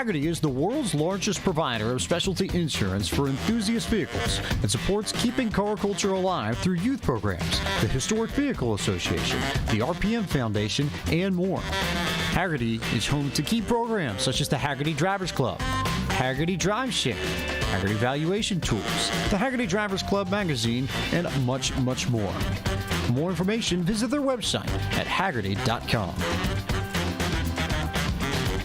Hagerty is the world's largest provider of specialty insurance for enthusiast vehicles and supports keeping car culture alive through youth programs, the Historic Vehicle Association, the RPM Foundation, and more. Hagerty is home to key programs such as the Hagerty Drivers Club, Hagerty Drive Share, Hagerty Valuation Tools, the Hagerty Drivers Club magazine, and much, much more. For more information, visit their website at Hagerty.com.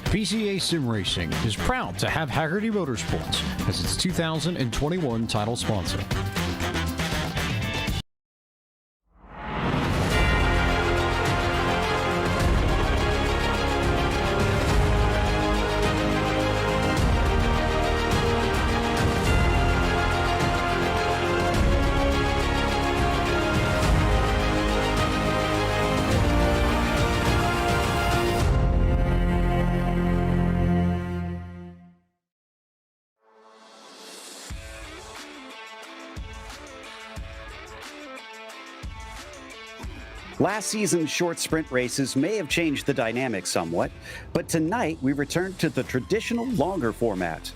PCA Sim Racing is proud to have Hagerty Motorsports as its 2021 title sponsor. Last season's short sprint races may have changed the dynamic somewhat, but tonight we return to the traditional longer format.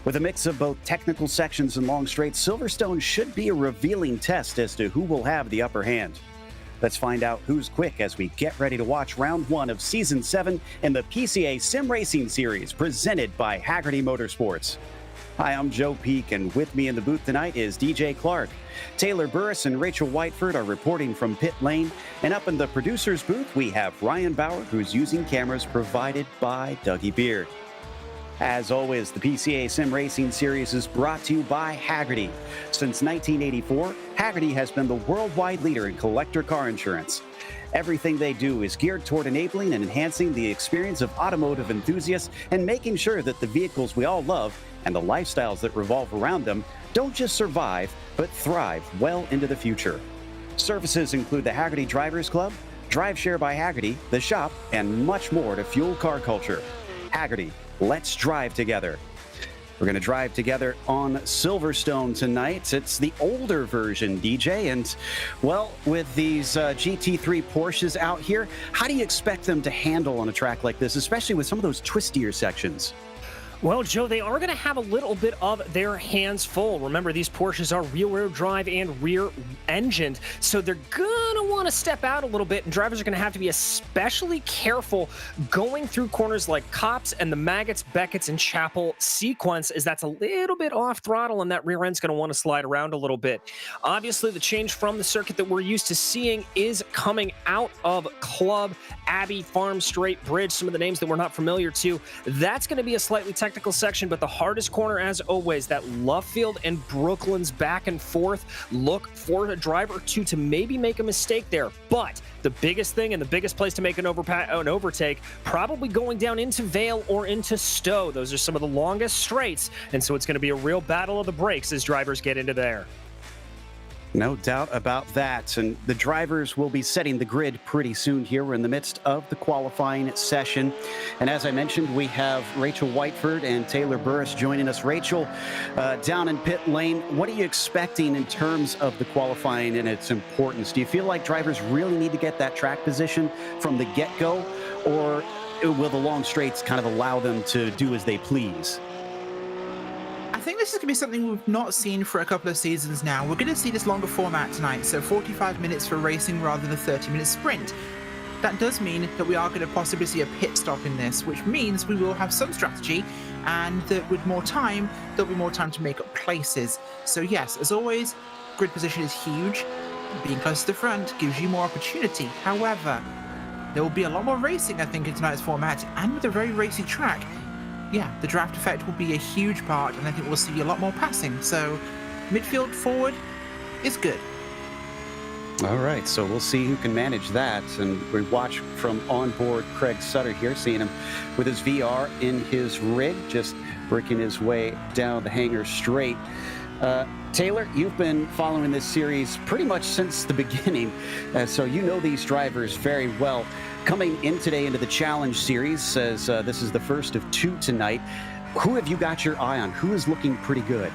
With a mix of both technical sections and long straights, Silverstone should be a revealing test as to who will have the upper hand. Let's find out who's quick as we get ready to watch round 1 of Season 7 in the PCA Sim Racing Series presented by Hagerty Motorsports. Hi, I'm Joe Peak, and with me in the booth tonight is DJ Clark. Taylor Burris and Rachel Whiteford are reporting from pit lane. And up in the producer's booth, we have Ryan Bauer, who's using cameras provided by Dougie Beard. As always, the PCA Sim Racing Series is brought to you by Hagerty. Since 1984, Hagerty has been the worldwide leader in collector car insurance. Everything they do is geared toward enabling and enhancing the experience of automotive enthusiasts and making sure that the vehicles we all love and the lifestyles that revolve around them don't just survive, but thrive well into the future. Services include the Hagerty Drivers Club, Drive Share by Hagerty, the shop, and much more to fuel car culture. Hagerty, let's drive together. We're going to drive together on Silverstone tonight. It's the older version, DJ, and, well, with these GT3 Porsches out here, how do you expect them to handle on a track like this, especially with some of those twistier sections? Well, Joe, they are going to have a little bit of their hands full. Remember, these Porsches are rear-wheel drive and rear-engined, so they're going to want to step out a little bit, and drivers are going to have to be especially careful going through corners like Copse and the Maggots, Beckett's, and Chapel sequence, as that's a little bit off throttle, and that rear end's going to want to slide around a little bit. Obviously, the change from the circuit that we're used to seeing is coming out of Club, Abbey, Farm Straight, Bridge, some of the names that we're not familiar to. That's going to be a slightly technical section, but the hardest corner, as always, that Lovefield and Brooklands back and forth. Look for a driver or two to maybe make a mistake there, but the biggest thing and the biggest place to make an overtake, probably going down into Vale or into Stowe. Those are some of the longest straights, and so it's going to be a real battle of the brakes as drivers get into there. No doubt about that. And the drivers will be setting the grid pretty soon here. We're in the midst of the qualifying session. And as I mentioned, we have Rachel Whiteford and Taylor Burris joining us. Rachel, down in pit lane, what are you expecting in terms of the qualifying and its importance? Do you feel like drivers really need to get that track position from the get-go, or will the long straights kind of allow them to do as they please? I think this is going to be something we've not seen for a couple of seasons now. We're going to see this longer format tonight, so 45 minutes for racing rather than a 30-minute sprint. That does mean that we are going to possibly see a pit stop in this, which means we will have some strategy, and that with more time, there'll be more time to make up places. So yes, as always, grid position is huge. Being close to the front gives you more opportunity. However, there will be a lot more racing, I think, in tonight's format, and with a very racy track. Yeah, the draft effect will be a huge part, and I think we'll see a lot more passing. So midfield forward is good. All right, so we'll see who can manage that. And we watch from onboard Craig Sutter here, seeing him with his VR in his rig, just working his way down the hangar straight. Taylor, you've been following this series pretty much since the beginning, so you know these drivers very well. Coming in today into the Challenge Series, says this is the first of 2 tonight. Who have you got your eye on? Who is looking pretty good?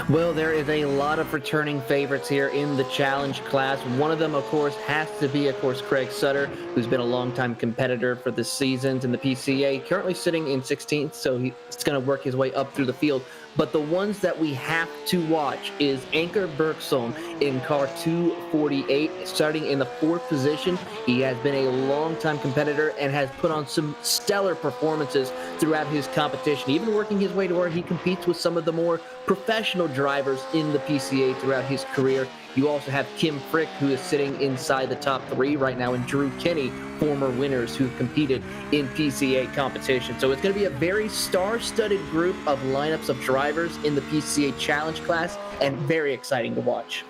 Well, there is a lot of returning favorites here in the challenge class. One of them, of course, has to be, of course, Craig Sutter, who's been a longtime competitor for the seasons in the PCA, currently sitting in 16th, so he's going to work his way up through the field. But the ones that we have to watch is Anker Bergson in car 248, starting in the 4th position. He has been a longtime competitor and has put on some stellar performances throughout his competition, even working his way to where he competes with some of the more professional drivers in the PCA throughout his career. You also have Kim Frick, who is sitting inside the top 3 right now, and Drew Kinney, former winners who've competed in PCA competition. So it's going to be a very star-studded group of lineups of drivers in the PCA Challenge class, and very exciting to watch.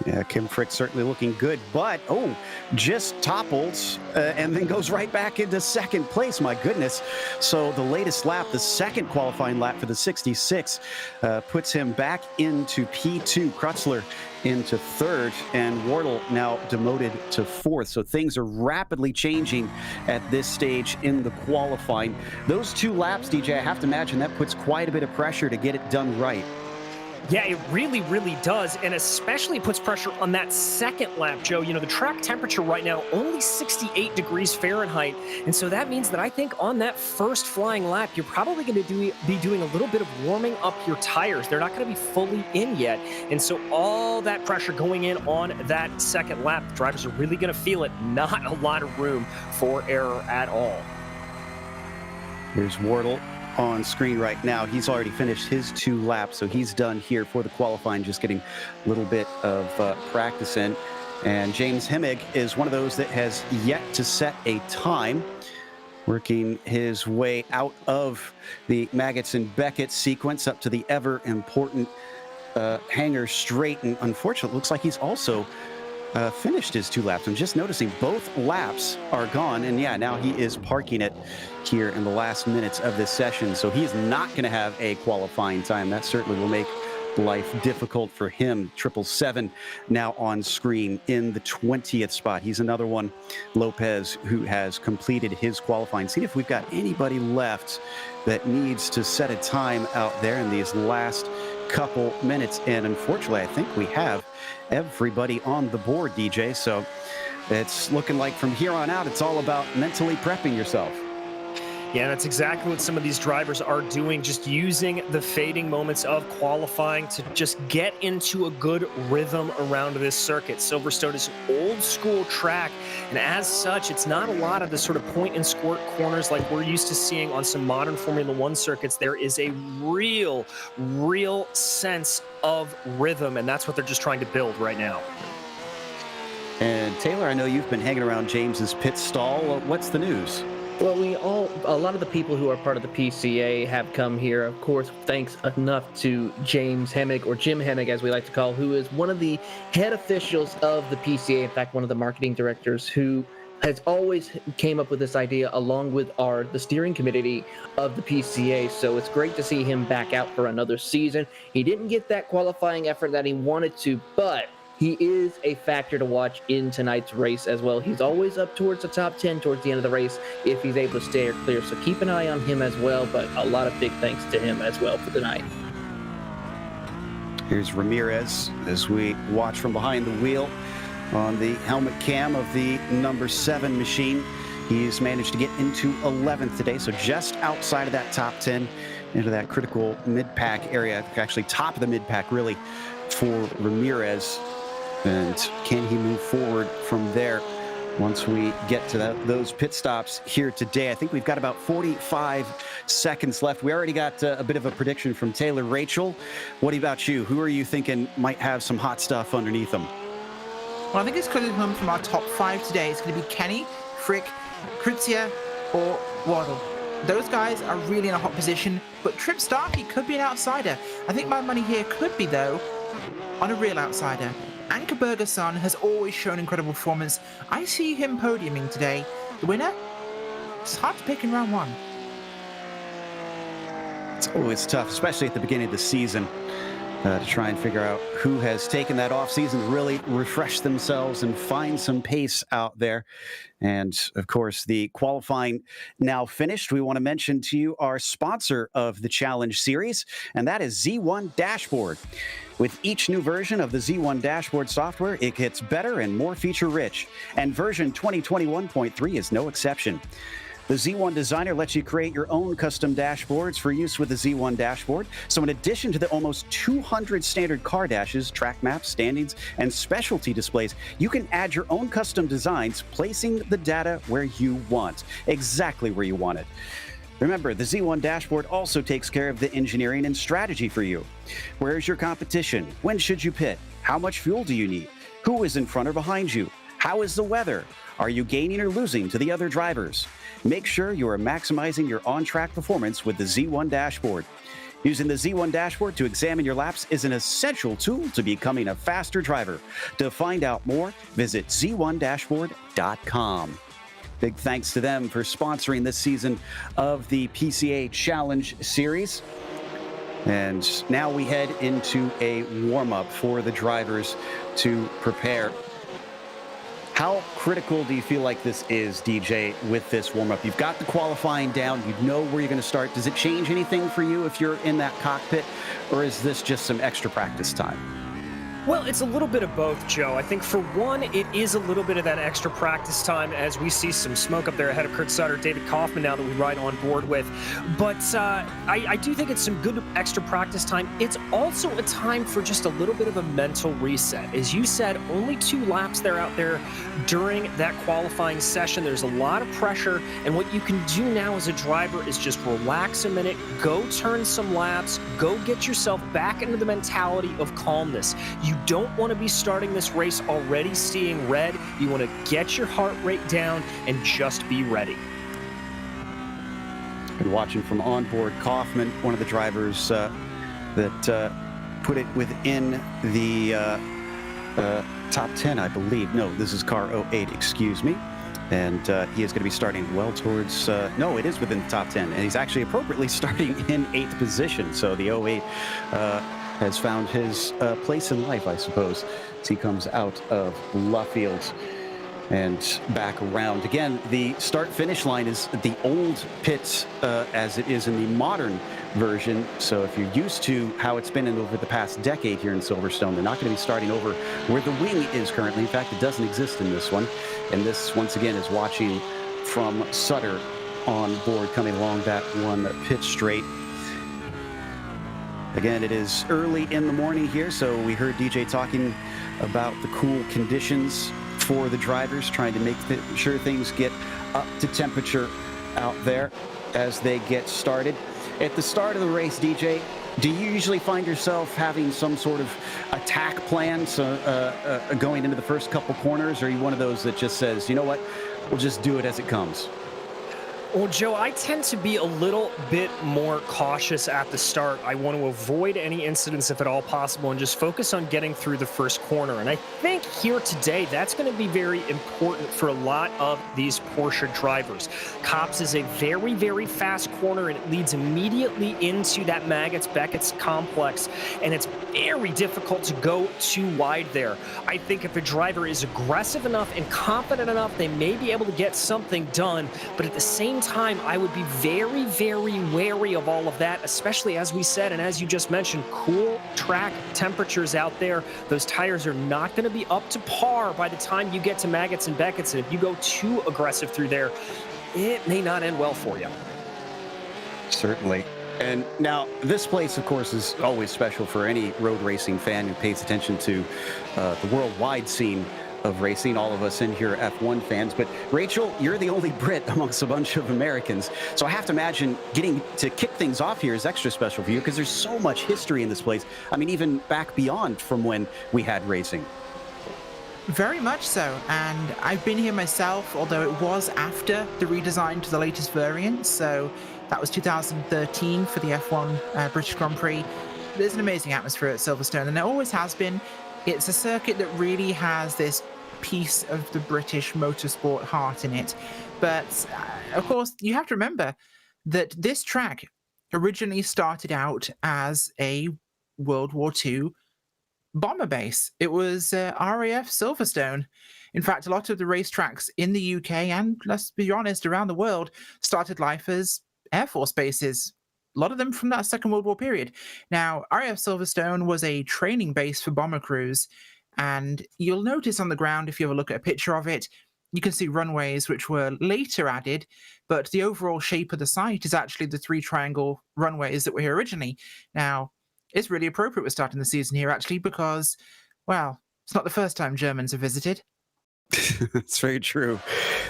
Yeah, Kim Frick certainly looking good, but, just topples and then goes right back into second place. My goodness. So the latest lap, the second qualifying lap for the 66, puts him back into P2. Krutzler into 3rd, and Wardle now demoted to 4th. So things are rapidly changing at this stage in the qualifying. Those 2 laps, DJ, I have to imagine that puts quite a bit of pressure to get it done right. Yeah, it really, really does, and especially puts pressure on that second lap, Joe. You know, the track temperature right now, only 68 degrees Fahrenheit, and so that means that I think on that first flying lap, you're probably going to be doing a little bit of warming up your tires. They're not going to be fully in yet, and so all that pressure going in on that second lap, the drivers are really going to feel it. Not a lot of room for error at all. Here's Wardle on screen right now. He's already finished his 2 laps, so he's done here for the qualifying, just getting a little bit of practice in. And James Hemmig is one of those that has yet to set a time, working his way out of the Maggots and Beckett sequence up to the ever important Hanger straight. And unfortunately, it looks like he's also finished his 2 laps. I'm just noticing both laps are gone, and yeah, now he is parking it here in the last minutes of this session. So he is not going to have a qualifying time. That certainly will make life difficult for him. 777 now on screen in the 20th spot. He's another one, Lopez, who has completed his qualifying. See if we've got anybody left that needs to set a time out there in these last couple minutes. And unfortunately, I think we have everybody on the board, DJ. So it's looking like from here on out, it's all about mentally prepping yourself. Yeah, that's exactly what some of these drivers are doing, just using the fading moments of qualifying to just get into a good rhythm around this circuit. Silverstone is an old school track, and as such, it's not a lot of the sort of point and squirt corners like we're used to seeing on some modern Formula One circuits. There is a real sense of rhythm, and that's what they're just trying to build right now. And Taylor, I know you've been hanging around James's pit stall. What's the news? Well, a lot of the people who are part of the PCA have come here, of course, thanks enough to James Hemmig, or Jim Hemmig, as we like to call, who is one of the head officials of the PCA, in fact, one of the marketing directors, who has always came up with this idea along with the steering committee of the PCA. So it's great to see him back out for another season. He didn't get that qualifying effort that he wanted to, but he is a factor to watch in tonight's race as well. He's always up towards the top 10 towards the end of the race if he's able to stay clear. So keep an eye on him as well, but a lot of big thanks to him as well for tonight. Here's Ramirez as we watch from behind the wheel on the helmet cam of the number 7 machine. He's managed to get into 11th today, so just outside of that top 10, into that critical mid-pack area, actually top of the mid-pack really for Ramirez. And can he move forward from there once we get to those pit stops here today? I think we've got about 45 seconds left. We already got a bit of a prediction from Taylor. Rachel, what about you? Who are you thinking might have some hot stuff underneath them? Well, I think it's clearly come from our top 5 today. It's going to be Kenny, Frick, Krutzia, or Waddle. Those guys are really in a hot position, but Trip Starkey could be an outsider. I think my money here could be, though, on a real outsider. Anker Bergerson has always shown incredible performance. I see him podiuming today. The winner? It's hard to pick in round 1. It's always tough, especially at the beginning of the season. to try and figure out who has taken that off season to really refresh themselves and find some pace out there. And of course, the qualifying now finished. We want to mention to you our sponsor of the Challenge Series, and that is Z1 Dashboard. With each new version of the Z1 Dashboard software, it gets better and more feature-rich, and version 2021.3 is no exception. The Z1 Designer lets you create your own custom dashboards for use with the Z1 Dashboard. So in addition to the almost 200 standard car dashes, track maps, standings, and specialty displays, you can add your own custom designs, placing the data where you want, exactly where you want it. Remember, the Z1 Dashboard also takes care of the engineering and strategy for you. Where's your competition? When should you pit? How much fuel do you need? Who is in front or behind you? How is the weather? Are you gaining or losing to the other drivers? Make sure you are maximizing your on-track performance with the Z1 Dashboard. Using the Z1 Dashboard to examine your laps is an essential tool to becoming a faster driver. To find out more, visit z1dashboard.com. Big thanks to them for sponsoring this season of the PCA Challenge Series. And now we head into a warm-up for the drivers to prepare. How critical do you feel like this is, DJ, with this warm-up? You've got the qualifying down. You know where you're going to start. Does it change anything for you if you're in that cockpit, or is this just some extra practice time? Well, it's a little bit of both, Joe. I think for one, it is a little bit of that extra practice time as we see some smoke up there ahead of Kurt Sutter, David Kaufman now that we ride on board with. But I do think it's some good extra practice time. It's also a time for just a little bit of a mental reset. As you said, only 2 laps there out there during that qualifying session. There's a lot of pressure, and what you can do now as a driver is just relax a minute, go turn some laps, go get yourself back into the mentality of calmness. You don't want to be starting this race already seeing red. You want to get your heart rate down and just be ready. Been watching from onboard Kaufman, one of the drivers that put it within the top 10, I believe. No, this is car 08, excuse me. And he is going to be starting well towards, no, it is within the top 10. And he's actually appropriately starting in 8th position. So the 08 has found his place in life, I suppose, as he comes out of Luffield and back around. Again, the start-finish line is the old pits as it is in the modern version. So if you're used to how it's been over the past decade here in Silverstone, they're not going to be starting over where the wing is currently. In fact, it doesn't exist in this one. And this, once again, is watching from Sutter on board coming along that one pit straight. Again, it is early in the morning here, so we heard DJ talking about the cool conditions for the drivers, trying to make sure things get up to temperature out there as they get started. At the start of the race, DJ, do you usually find yourself having some sort of attack plan going into the first couple corners, or are you one of those that just says, you know what, we'll just do it as it comes? Well, Joe, I tend to be a little bit more cautious at the start. I want to avoid any incidents if at all possible and just focus on getting through the first corner. And I think here today, that's going to be very important for a lot of these Porsche drivers. Copse is a very, very fast corner, and it leads immediately into that Maggots-Beckett's complex, and it's very difficult to go too wide there. I think if a driver is aggressive enough and confident enough, they may be able to get something done, but at the same time, I would be very, very wary of all of that, especially as we said, and as you just mentioned, cool track temperatures out there. Those tires are not going to be up to par by the time you get to Maggots and Beckett's, and if you go too aggressive through there, it may not end well for you. Certainly. And now, this place, of course, is always special for any road racing fan who pays attention to the worldwide scene of racing. All of us in here are F1 fans, but Rachel, you're the only Brit amongst a bunch of Americans. So I have to imagine getting to kick things off here is extra special for you because there's so much history in this place. I mean, even back beyond from when we had racing. Very much so, and I've been here myself, although it was after the redesign to the latest variant, so that was 2013 for the F1 British Grand Prix. There's an amazing atmosphere at Silverstone, and there always has been. It's a circuit that really has this piece of the British motorsport heart in it. But, of course, you have to remember that this track originally started out as a World War II bomber base. It was RAF Silverstone. In fact, a lot of the racetracks in the UK and, let's be honest, around the world started life as Air Force bases. A lot of them from that Second World War period. Now, RAF Silverstone was a training base for bomber crews, and you'll notice on the ground, if you have a look at a picture of it, you can see runways which were later added, but the overall shape of the site is actually the 3 triangle runways that were here originally. Now, it's really appropriate we're starting the season here, actually, because, well, it's not the first time Germans have visited. That's very true.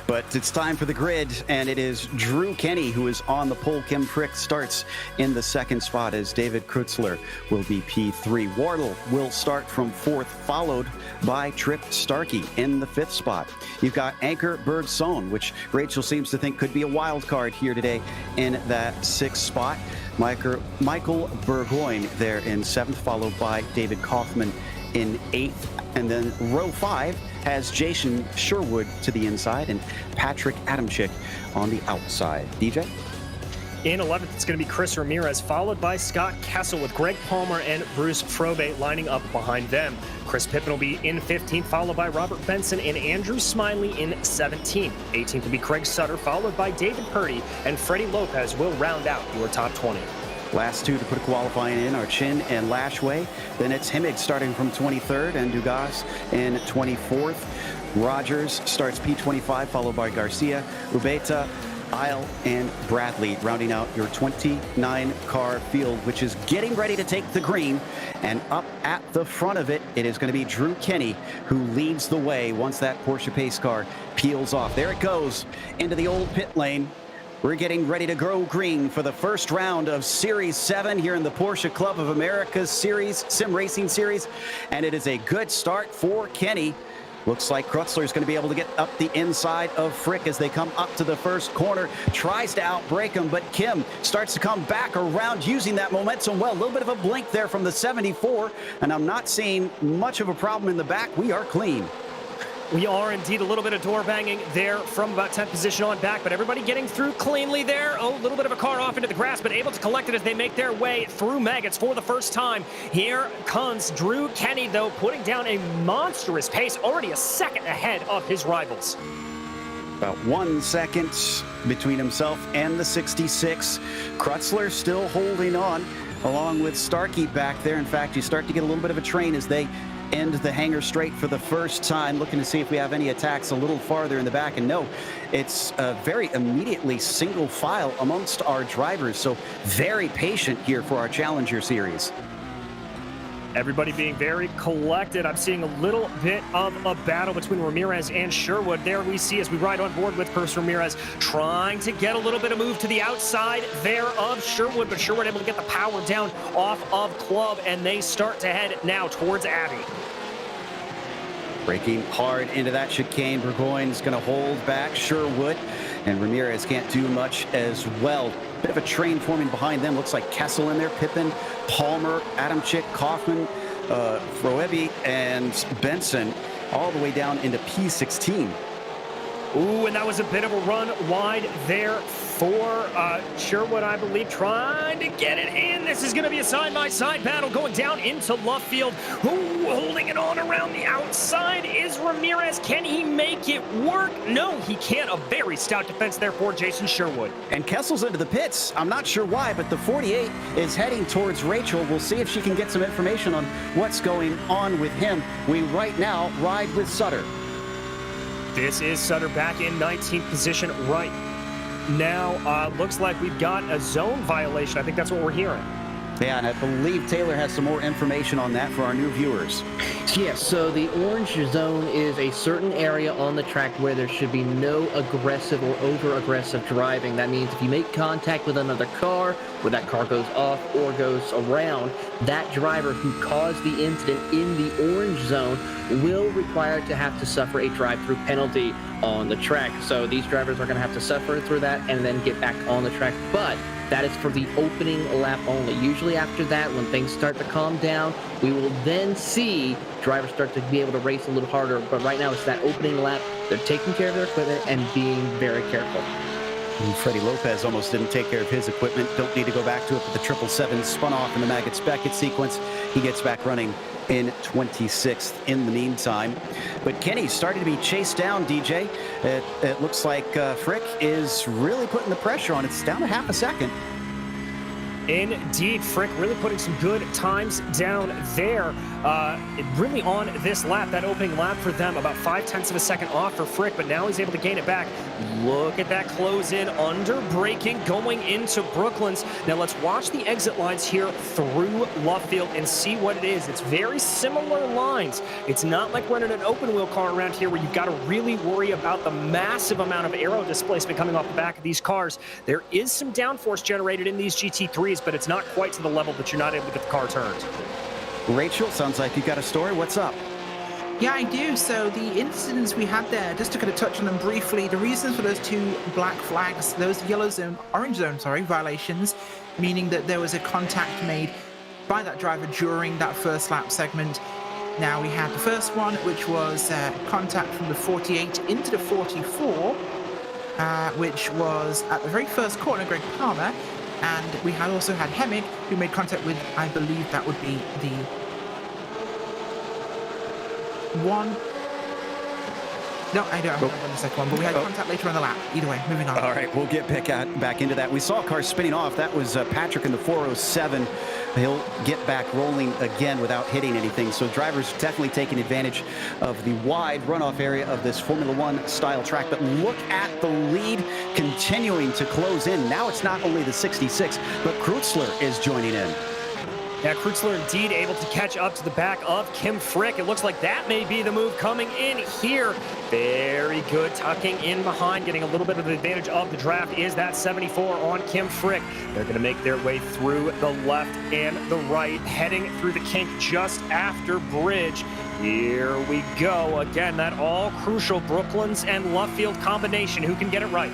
But it's time for the grid, and it is Drew Kenny who is on the pole. Kim Frick starts in the second spot as David Krutzler will be P3. Wardle will start from 4th, followed by Trip Starkey in the 5th spot. You've got Anker Bergson, which Rachel seems to think could be a wild card here today in that 6th spot. Michael Burgoyne there in 7th, followed by David Kaufman in 8th. And then row 5 has Jason Sherwood to the inside and Patrick Adamczyk on the outside. DJ? In 11th, it's going to be Chris Ramirez, followed by Scott Kessel with Greg Palmer and Bruce Frobe lining up behind them. Chris Pippen will be in 15th, followed by Robert Benson and Andrew Smiley in 17th. 18th will be Craig Sutter, followed by David Purdy, and Freddie Lopez will round out your top 20. Last 2 to put a qualifying in are Chin and Lashway. Then it's Himmig starting from 23rd and Dugas in 24th. Rogers starts P25, followed by Garcia, Ubeta, Isle, and Bradley, rounding out your 29-car field, which is getting ready to take the green. And up at the front of it, it is going to be Drew Kenny who leads the way once that Porsche pace car peels off. There it goes into the old pit lane. We're getting ready to go green for the first round of Series 7 here in the Porsche Club of America's Sim Racing Series. And it is a good start for Kenny. Looks like Krutzler is going to be able to get up the inside of Frick as they come up to the first corner. Tries to outbrake him, but Kim starts to come back around using that momentum well. A little bit of a blink there from the 74, and I'm not seeing much of a problem in the back. We are clean. We are indeed a little bit of door banging there from about 10th position on back, but everybody getting through cleanly there. Oh, a little bit of a car off into the grass, but able to collect it as they make their way through maggots for the first time. Here comes Drew Kenny, though, putting down a monstrous pace, already a second ahead of his rivals. About 1 second between himself and the 66. Krutzler still holding on, along with Starkey back there. In fact, you start to get a little bit of a train as they end the hangar straight for the first time, looking to see if we have any attacks a little farther in the back. And no, it's very immediately single file amongst our drivers. So very patient here for our Challenger Series. Everybody being very collected. I'm seeing a little bit of a battle between Ramirez and Sherwood. There we see as we ride on board with Chris Ramirez trying to get a little bit of move to the outside there of Sherwood, but Sherwood able to get the power down off of Club, and they start to head now towards Abbey. Braking hard into that chicane. Burgoyne's going to hold back Sherwood, and Ramirez can't do much as well. Bit of a train forming behind them. Looks like Kessel in there, Pippen, Palmer, Adamczyk, Kaufman, Froebi, and Benson all the way down into P16. Ooh, and that was a bit of a run wide there for Sherwood, I believe, trying to get it in. This is going to be a side-by-side battle going down into Luffield. Ooh, holding it on around the outside is Ramirez. Can he make it work? No, he can't. A very stout defense there for Jason Sherwood. And Kessel's into the pits. I'm not sure why, but the 48 is heading towards Rachel. We'll see if she can get some information on what's going on with him. We right now ride with Sutter. This is Sutter back in 19th position right now. Looks like we've got a zone violation. I think that's what we're hearing. Yeah, and I believe Taylor has some more information on that for our new viewers. Yes, so the orange zone is a certain area on the track where there should be no aggressive or over-aggressive driving. That means if you make contact with another car, where that car goes off or goes around, that driver who caused the incident in the orange zone will require to have to suffer a drive-through penalty on the track. So these drivers are going to have to suffer through that and then get back on the track. But that is for the opening lap only. Usually after that, when things start to calm down, we will then see drivers start to be able to race a little harder. But right now, it's that opening lap. They're taking care of their equipment and being very careful. And Freddie Lopez almost didn't take care of his equipment. Don't need to go back to it, but the 777 spun off in the Maggots-Beckett sequence. He gets back running in 26th in the meantime. But Kenny's starting to be chased down, DJ. It looks like Frick is really putting the pressure on. It's down to half a second. Indeed, Frick really putting some good times down there. Really on this lap, that opening lap for them, about 0.5 of a second off for Frick, but now he's able to gain it back. Look at that close in, under braking, going into Brooklands. Now let's watch the exit lines here through Luffield and see what it is. It's very similar lines. It's not like running an open wheel car around here where you've got to really worry about the massive amount of aero displacement coming off the back of these cars. There is some downforce generated in these GT3s, but it's not quite to the level that you're not able to get the car turned. Rachel, sounds like you got a story. What's up? Yeah, I do. So the incidents we had there, just to kind of touch on them briefly, the reasons for those two black flags, those orange zone, violations, meaning that there was a contact made by that driver during that first lap segment. Now we had the first one, which was contact from the 48 into the 44, which was at the very first corner, Greg Palmer. And we had also had Hemming, who made contact with, I believe that would be the one. No, I don't remember the second one, but we had contact later on the lap. Either way, moving on. All right, we'll get back into that. We saw cars spinning off. That was Patrick in the 407. He'll get back rolling again without hitting anything. So drivers definitely taking advantage of the wide runoff area of this Formula One style track. But look at the lead continuing to close in. Now it's not only the 66, but Kreutzler is joining in. Yeah, Kreutzler indeed able to catch up to the back of Kim Frick. It looks like that may be the move coming in here. Very good, tucking in behind, getting a little bit of the advantage of the draft is that 74 on Kim Frick. They're going to make their way through the left and the right, heading through the kink just after bridge. Here we go. Again, that all crucial Brooklands and Luffield combination. Who can get it right?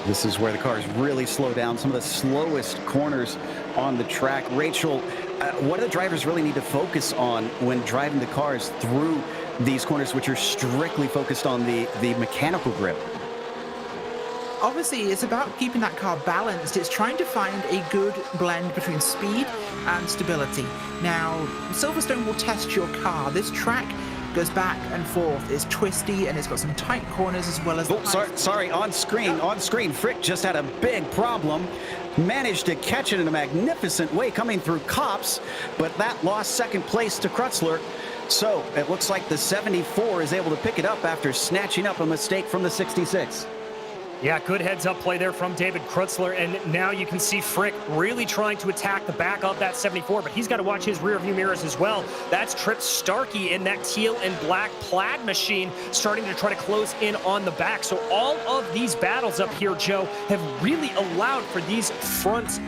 This is where the cars really slow down. Some of the slowest corners on the track. Rachel, what do the drivers really need to focus on when driving the cars through these corners, which are strictly focused on the mechanical grip? Obviously, it's about keeping that car balanced. It's trying to find a good blend between speed and stability. Now, Silverstone will test your car. This track goes back and forth, it's twisty, and it's got some tight corners as well as... Sorry, on screen, Frick just had a big problem. Managed to catch it in a magnificent way coming through Copse, but that lost second place to Kreutzler. So it looks like the 74 is able to pick it up after snatching up a mistake from the 66. Yeah, good heads-up play there from David Kreutzler, and now you can see Frick really trying to attack the back of that 74, but he's got to watch his rear-view mirrors as well. That's Trip Starkey in that teal and black plaid machine starting to try to close in on the back. So all of these battles up here, Joe, have really allowed for these front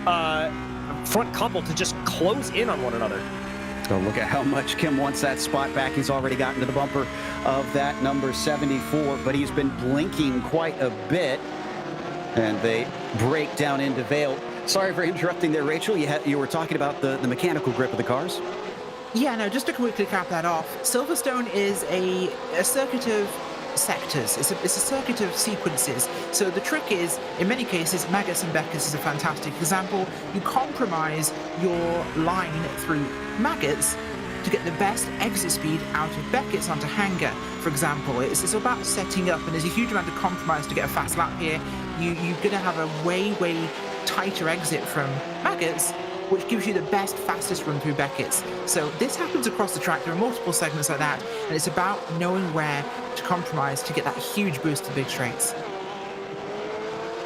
couple to just close in on one another. So look at how much Kim wants that spot back. He's already gotten to the bumper of that number 74, but he's been blinking quite a bit. And they break down into Vale. Sorry for interrupting there, Rachel. You were talking about the mechanical grip of the cars? Yeah, no, just to quickly cap that off, Silverstone is a circuit of sectors. It's a circuit of sequences. So the trick is, in many cases, Maggots and Beckett is a fantastic example. You compromise your line through Maggots to get the best exit speed out of Beckett's onto Hanger, for example. It's about setting up, and there's a huge amount of compromise to get a fast lap here. You're going to have a way tighter exit from Maggots, which gives you the best, fastest run through Beckett's. So this happens across the track. There are multiple segments like that, and it's about knowing where to compromise to get that huge boost to big straights.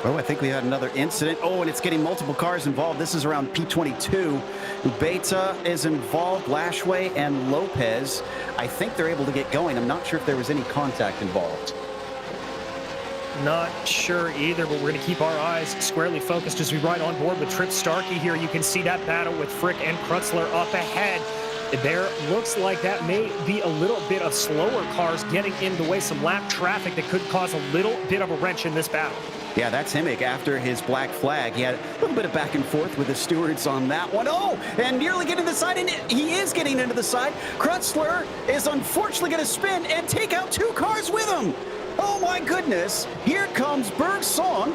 Oh, I think we had another incident. Oh, and it's getting multiple cars involved. This is around P22. Ubeta is involved, Lashway and Lopez. I think they're able to get going. I'm not sure if there was any contact involved. Not sure either, but we're going to keep our eyes squarely focused as we ride on board with Trip Starkey here. You can see that battle with Frick and Kreutzler up ahead. There looks like that may be a little bit of slower cars getting in the way, some lap traffic that could cause a little bit of a wrench in this battle. Yeah, that's Himmick after his black flag. He had a little bit of back and forth with the stewards on that one. Oh, and nearly getting to the side, and he is getting into the side. Kreutzler is unfortunately going to spin and take out two cars with him. Oh my goodness, here comes Bergson,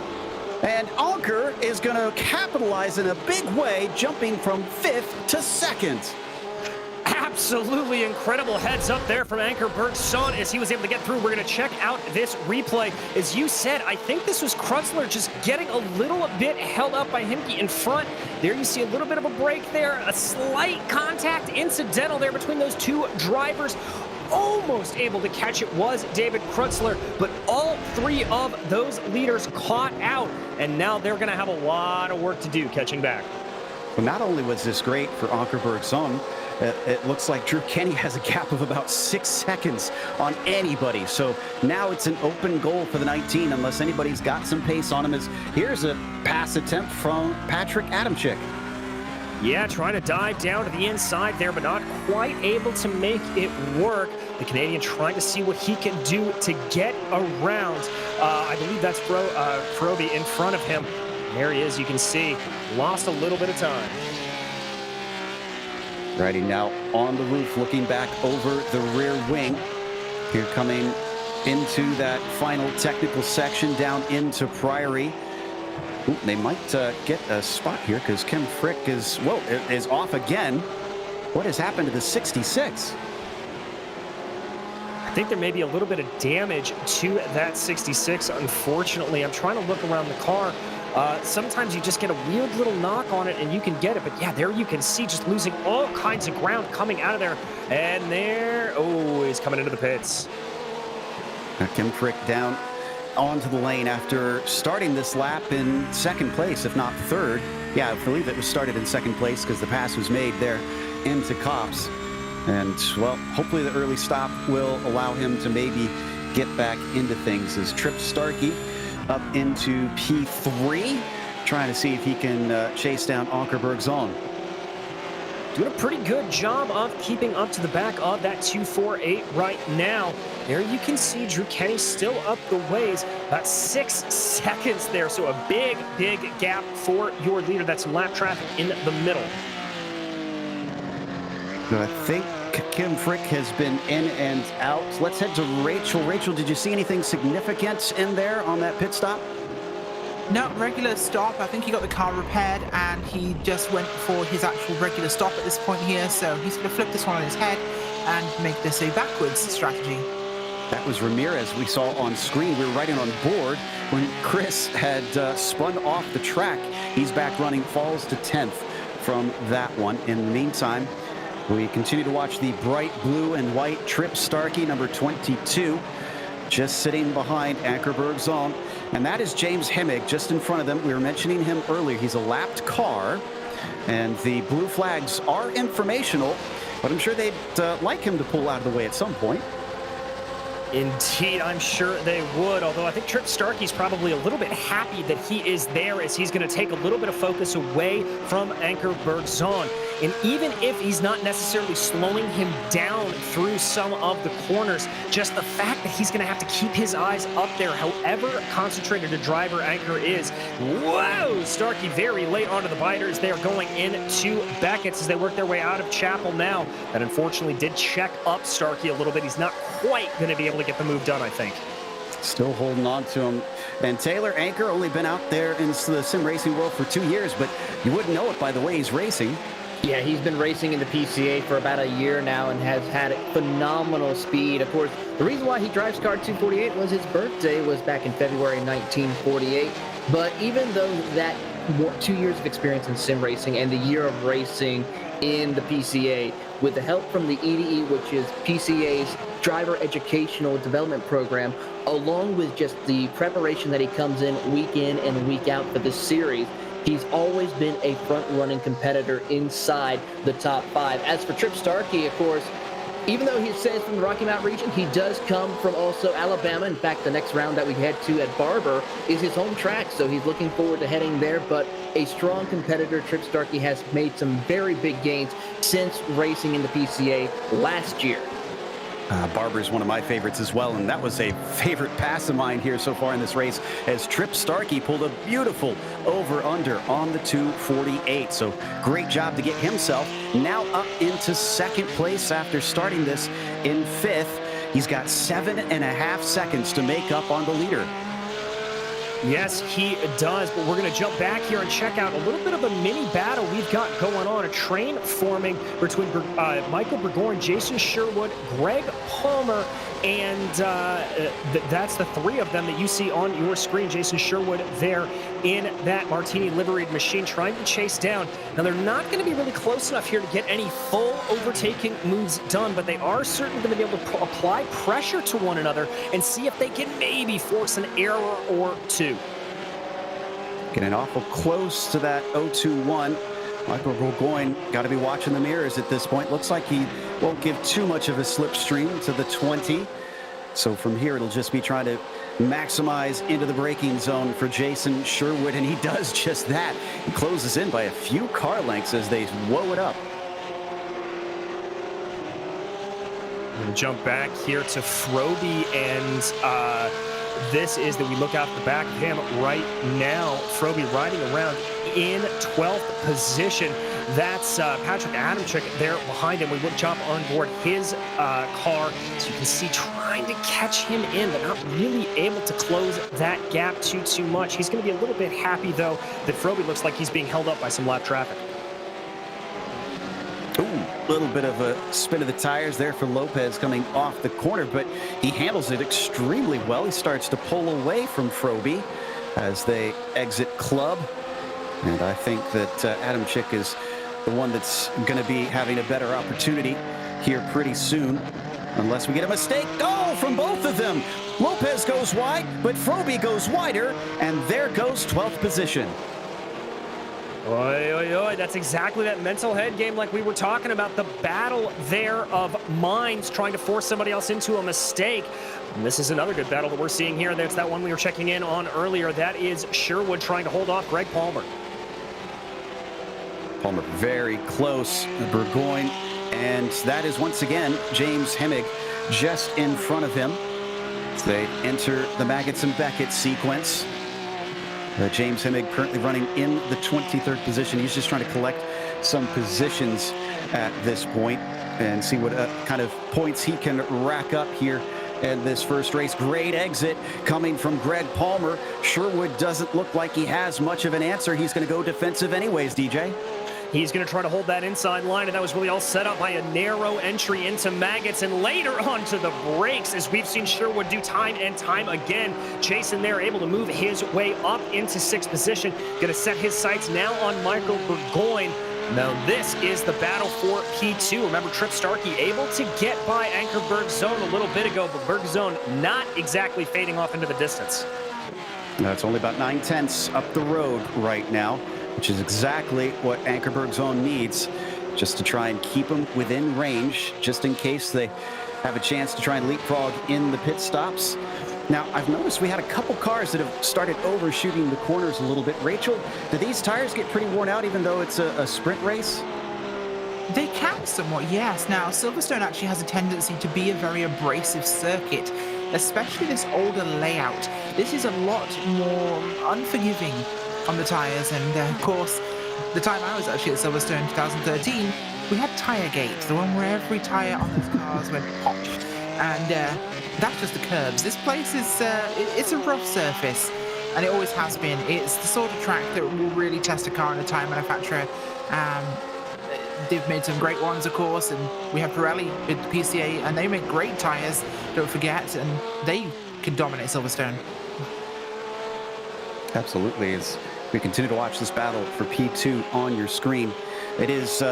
and Anker is going to capitalize in a big way, jumping from 5th to 2nd. Absolutely incredible heads up there from Anker Bergson as he was able to get through. We're going to check out this replay. As you said, I think this was Krutzler just getting a little bit held up by Himke in front. There you see a little bit of a break there, a slight contact incidental there between those two drivers. Almost able to catch it was David Krutzler, but all three of those leaders caught out, and now they're going to have a lot of work to do catching back. Well, not only was this great for Anker Bergson, it looks like Drew Kenny has a gap of about 6 seconds on anybody. So now it's an open goal for the 19 unless anybody's got some pace on him. Here's a pass attempt from Patrick Adamczyk. Yeah, trying to dive down to the inside there, but not quite able to make it work. The Canadian trying to see what he can do to get around. I believe that's Frobe in front of him. There he is, you can see. Lost a little bit of time. Riding now on the roof, looking back over the rear wing. Here coming into that final technical section down into Priory. Ooh, they might get a spot here because Kim Frick is off again. What has happened to the 66? I think there may be a little bit of damage to that 66, unfortunately. I'm trying to look around the car. Sometimes you just get a weird little knock on it and you can get it. But yeah, there you can see just losing all kinds of ground coming out of there. And there, he's coming into the pits. Kim Frick down onto the lane after starting this lap in 2nd place, if not 3rd. Yeah, I believe it was started in 2nd place because the pass was made there into Copse. And, well, hopefully the early stop will allow him to maybe get back into things as Trip Starkey up into P3, trying to see if he can chase down Anker Bergson. Doing a pretty good job of keeping up to the back of that 248 right now. There you can see Drew Kenny still up the ways, about 6 seconds there. So a big, big gap for your leader. That's some lap traffic in the middle. I think Kim Frick has been in and out. Let's head to Rachel. Rachel, did you see anything significant in there on that pit stop? No, regular stop. I think he got the car repaired and he just went for his actual regular stop at this point here. So he's going to flip this one on his head and make this a backwards strategy. That was Ramirez we saw on screen. We were riding on board when Chris had spun off the track. He's back running, falls to 10th from that one. In the meantime, we continue to watch the bright blue and white Trip Starkey, number 22, just sitting behind Anker Bergson. And that is James Hemmig just in front of them. We were mentioning him earlier. He's a lapped car, and the blue flags are informational, but I'm sure they'd like him to pull out of the way at some point. Indeed, I'm sure they would, although I think Trip Starkey's probably a little bit happy that he is there as he's going to take a little bit of focus away from Anker Bergson. And even if he's not necessarily slowing him down through some of the corners, just the fact that he's going to have to keep his eyes up there, however concentrated a driver Anker is. Whoa! Starkey very late onto the biters. They are going into Beckett's as they work their way out of Chapel now. That unfortunately did check up Starkey a little bit. He's not quite going to be able to get the move done, I think. Still holding on to him. And Taylor Anker only been out there in the sim racing world for 2 years, but you wouldn't know it by the way he's racing. Yeah, he's been racing in the PCA for about a year now and has had phenomenal speed. Of course, the reason why he drives car 248 was his birthday was back in February 1948. But even though that 2 years of experience in sim racing and the year of racing in the PCA, with the help from the EDE, which is PCA's driver educational development program, along with just the preparation that he comes in and week out for this series, he's always been a front-running competitor inside the top 5. As for Trip Starkey, of course, even though he says from the Rocky Mountain region, he does come from also Alabama. In fact, the next round that we head to at Barber is his home track, so he's looking forward to heading there. But a strong competitor, Trip Starkey has made some very big gains since racing in the PCA last year. Barber's one of my favorites as well, and that was a favorite pass of mine here so far in this race as Trip Starkey pulled a beautiful over-under on the 248. So great job to get himself now up into 2nd place after starting this in 5th. He's got 7.5 seconds to make up on the leader. Yes, he does, but we're going to jump back here and check out a little bit of a mini battle we've got going on. A train forming between Michael Burgoyne, Jason Sherwood, Greg Palmer, and that's the three of them that you see on your screen. Jason Sherwood there in that Martini liveried machine trying to chase down. Now, they're not going to be really close enough here to get any full overtaking moves done, but they are certainly going to be able to apply pressure to one another and see if they can maybe force an error or two. Getting awful close to that 0-2-1. Michael Burgoyne got to be watching the mirrors at this point. Looks like he won't give too much of a slipstream to the 20. So from here, it'll just be trying to maximize into the braking zone for Jason Sherwood, and he does just that. He closes in by a few car lengths as they woe it up. We're going to jump back here to Froby, and this is that we look out the back of him right now. Froby riding around in 12th position. That's Patrick Adamczyk there behind him. We will jump on board his car, so you can see trying to catch him in, but not really able to close that gap too much. He's going to be a little bit happy, though, that Froby looks like he's being held up by some lap traffic. Ooh, little bit of a spin of the tires there for Lopez coming off the corner, but he handles it extremely well. He starts to pull away from Froby as they exit club. And I think that Adamczyk is the one that's going to be having a better opportunity here pretty soon, unless we get a mistake. Oh, from both of them. Lopez goes wide, but Froby goes wider, and there goes 12th position. Oi, oi, oi. That's exactly that mental head game like we were talking about. The battle there of minds trying to force somebody else into a mistake. And this is another good battle that we're seeing here. That's that one we were checking in on earlier. That is Sherwood trying to hold off Greg Palmer. Palmer very close, Burgoyne, and that is once again James Hemmig just in front of him. They enter the Maggots and Beckett sequence. James Hemmig currently running in the 23rd position. He's just trying to collect some positions at this point and see what kind of points he can rack up here in this first race. Great exit coming from Greg Palmer. Sherwood doesn't look like he has much of an answer. He's going to go defensive anyways, DJ. He's going to try to hold that inside line, and that was really all set up by a narrow entry into Maggots and later on to the brakes, as we've seen Sherwood do time and time again. Jason there able to move his way up into 6th position. Going to set his sights now on Michael Burgoyne. Now this is the battle for P2. Remember, Trip Starkey able to get by Anchor Bergzone a little bit ago, but Bergzone not exactly fading off into the distance. That's only about 9/10 up the road right now, which is exactly what Anchor Bergzone needs, just to try and keep them within range, just in case they have a chance to try and leapfrog in the pit stops. Now, I've noticed we had a couple cars that have started overshooting the corners a little bit. Rachel, do these tires get pretty worn out even though it's a sprint race? They can somewhat, yes. Now, Silverstone actually has a tendency to be a very abrasive circuit, especially this older layout. This is a lot more unforgiving on the tires, and of course, the time I was actually at Silverstone in 2013, we had Tiregate, the one where every tire on these cars went pop, and that's just the curbs. This place is it's a rough surface, and it always has been. It's the sort of track that will really test a car and a tire manufacturer. They've made some great ones, of course, and we have Pirelli with PCA, and they make great tires, don't forget, and they can dominate Silverstone. Absolutely. As we continue to watch this battle for P2 on your screen, it is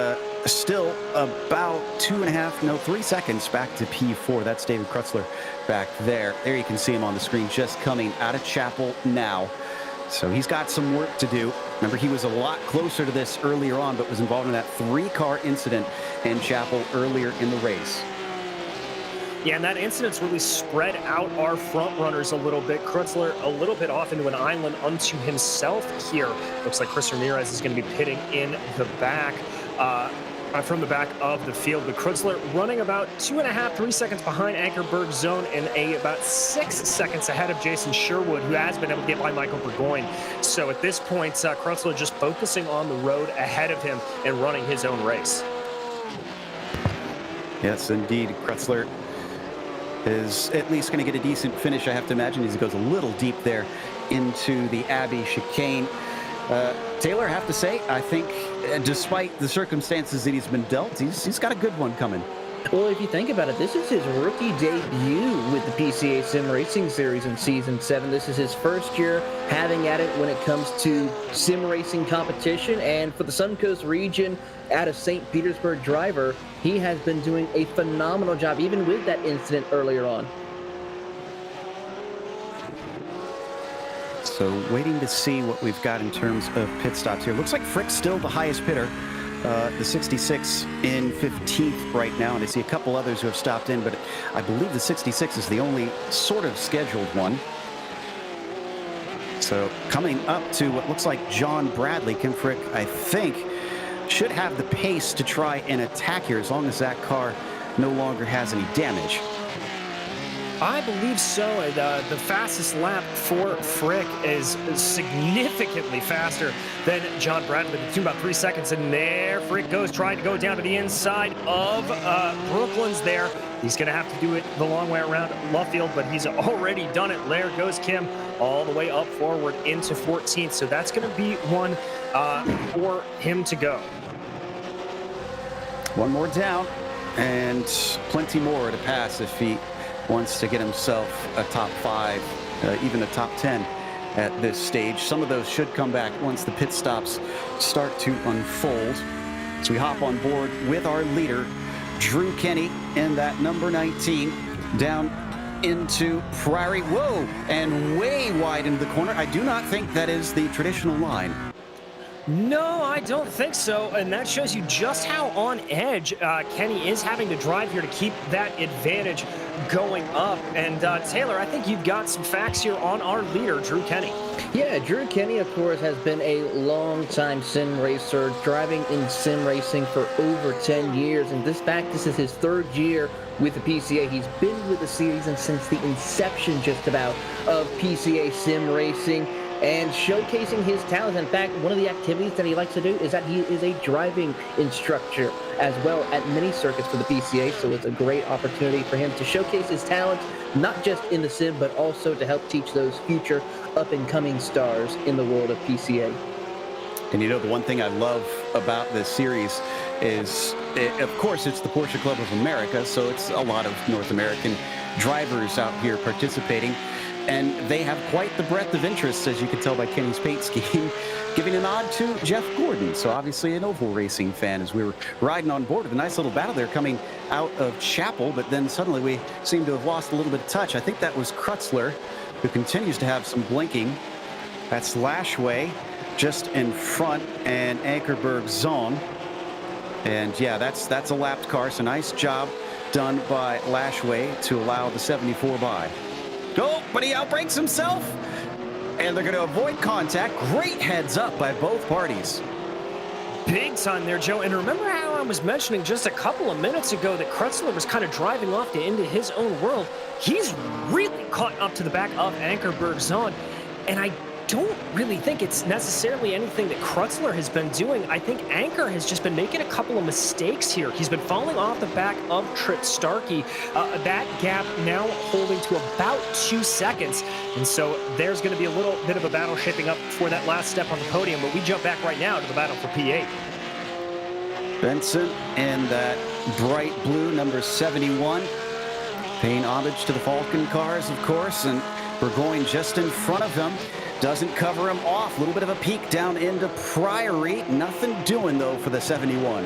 still about 3 seconds back to P4. That's David Krutzler back there. There you can see him on the screen just coming out of Chapel now. So he's got some work to do. Remember, he was a lot closer to this earlier on, but was involved in that 3-car incident in Chapel earlier in the race. Yeah, and that incident's really spread out our front runners a little bit. Krutzler a little bit off into an island unto himself here. Looks like Chris Ramirez is going to be pitting in the back, from the back of the field. But Krutzler running about 2.5, 3 seconds behind Anchor Bergzone and about 6 seconds ahead of Jason Sherwood, who has been able to get by Michael Burgoyne. So at this point, Krutzler just focusing on the road ahead of him and running his own race. Yes, indeed. Krutzler is at least going to get a decent finish, I have to imagine, as he goes a little deep there into the Abbey chicane. Taylor, I have to say, I think despite the circumstances that he's been dealt, he's got a good one coming. Well, if you think about it, this is his rookie debut with the PCA Sim Racing Series in Season 7. This is his first year having at it when it comes to sim racing competition. And for the Suncoast region, out of St. Petersburg driver, he has been doing a phenomenal job, even with that incident earlier on. So waiting to see what we've got in terms of pit stops here. Looks like Frick's still the highest pitter. The 66 in 15th right now, and I see a couple others who have stopped in, but I believe the 66 is the only sort of scheduled one. So coming up to what looks like John Bradley, Kim Frick, I think, should have the pace to try and attack here as long as that car no longer has any damage. I believe so. The fastest lap for Frick is significantly faster than John Bradley. It took about 3 seconds, and there Frick goes, trying to go down to the inside of Brooklands there. He's going to have to do it the long way around Luffield, but he's already done it. There goes Kim all the way up forward into 14th, so that's going to be one for him to go. One more down, and plenty more to pass if he wants to get himself a top 5, even a top 10 at this stage. Some of those should come back once the pit stops start to unfold. So we hop on board with our leader, Drew Kenny, in that number 19, down into Prairie. Whoa, and way wide into the corner. I do not think that is the traditional line. No, I don't think so, and that shows you just how on edge Kenny is having to drive here to keep that advantage going up. And Taylor, I think you've got some facts here on our leader, Drew Kenny. Yeah, Drew Kenny, of course, has been a long-time sim racer, driving in sim racing for over 10 years. And this is his 3rd year with the PCA. He's been with the series since the inception, just about, of PCA Sim Racing, and showcasing his talents. In fact, one of the activities that he likes to do is that he is a driving instructor as well at many circuits for the PCA, so it's a great opportunity for him to showcase his talents, not just in the sim, but also to help teach those future up-and-coming stars in the world of PCA. And you know, the one thing I love about this series is, of course, it's the Porsche Club of America, so it's a lot of North American drivers out here participating. And they have quite the breadth of interests, as you can tell by Kenny's paint scheme, giving a nod to Jeff Gordon. So obviously an oval racing fan, as we were riding on board with a nice little battle there coming out of Chapel, but then suddenly we seem to have lost a little bit of touch. I think that was Krutzler, who continues to have some blinking. That's Lashway just in front, and Ankerberg zone. And yeah, that's a lapped car, so nice job done by Lashway to allow the 74 by. Oh, but he outbrakes himself, and they're going to avoid contact. Great heads up by both parties. Big time there, Joe. And remember how I was mentioning just a couple of minutes ago that Krutzler was kind of driving off into his own world? He's really caught up to the back of Ankerberg zone, and I don't really think it's necessarily anything that Krutzler has been doing. I think Anker has just been making a couple of mistakes here. He's been falling off the back of Trip Starkey. That gap now holding to about 2 seconds. And so there's going to be a little bit of a battle shaping up for that last step on the podium. But we jump back right now to the battle for P8. Benson in that bright blue number 71. Paying homage to the Falcon cars, of course. And we're going just in front of him. Doesn't cover him off. A little bit of a peek down into Priory. Nothing doing, though, for the 71.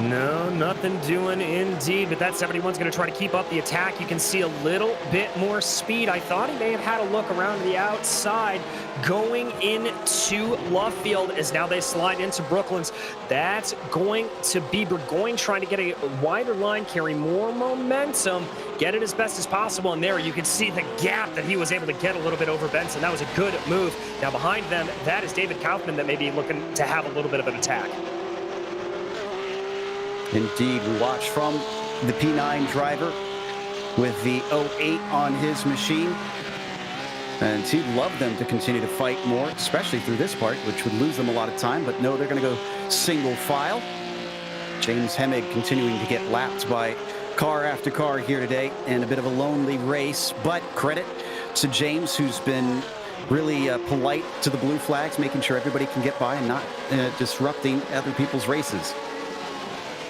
No, nothing doing indeed, but that 71's going to try to keep up the attack. You can see a little bit more speed. I thought he may have had a look around the outside going into Luffield as now they slide into Brooklands. That's going to be Burgoyne trying to get a wider line, carry more momentum, get it as best as possible. And there you can see the gap that he was able to get a little bit over Benson. That was a good move. Now behind them, that is David Kaufman that may be looking to have a little bit of an attack. Indeed, we watch from the P9 driver with the 08 on his machine. And he'd love them to continue to fight more, especially through this part, which would lose them a lot of time. But no, they're going to go single file. James Hemig continuing to get lapped by car after car here today in a bit of a lonely race, but credit to James, who's been really polite to the blue flags, making sure everybody can get by and not disrupting other people's races.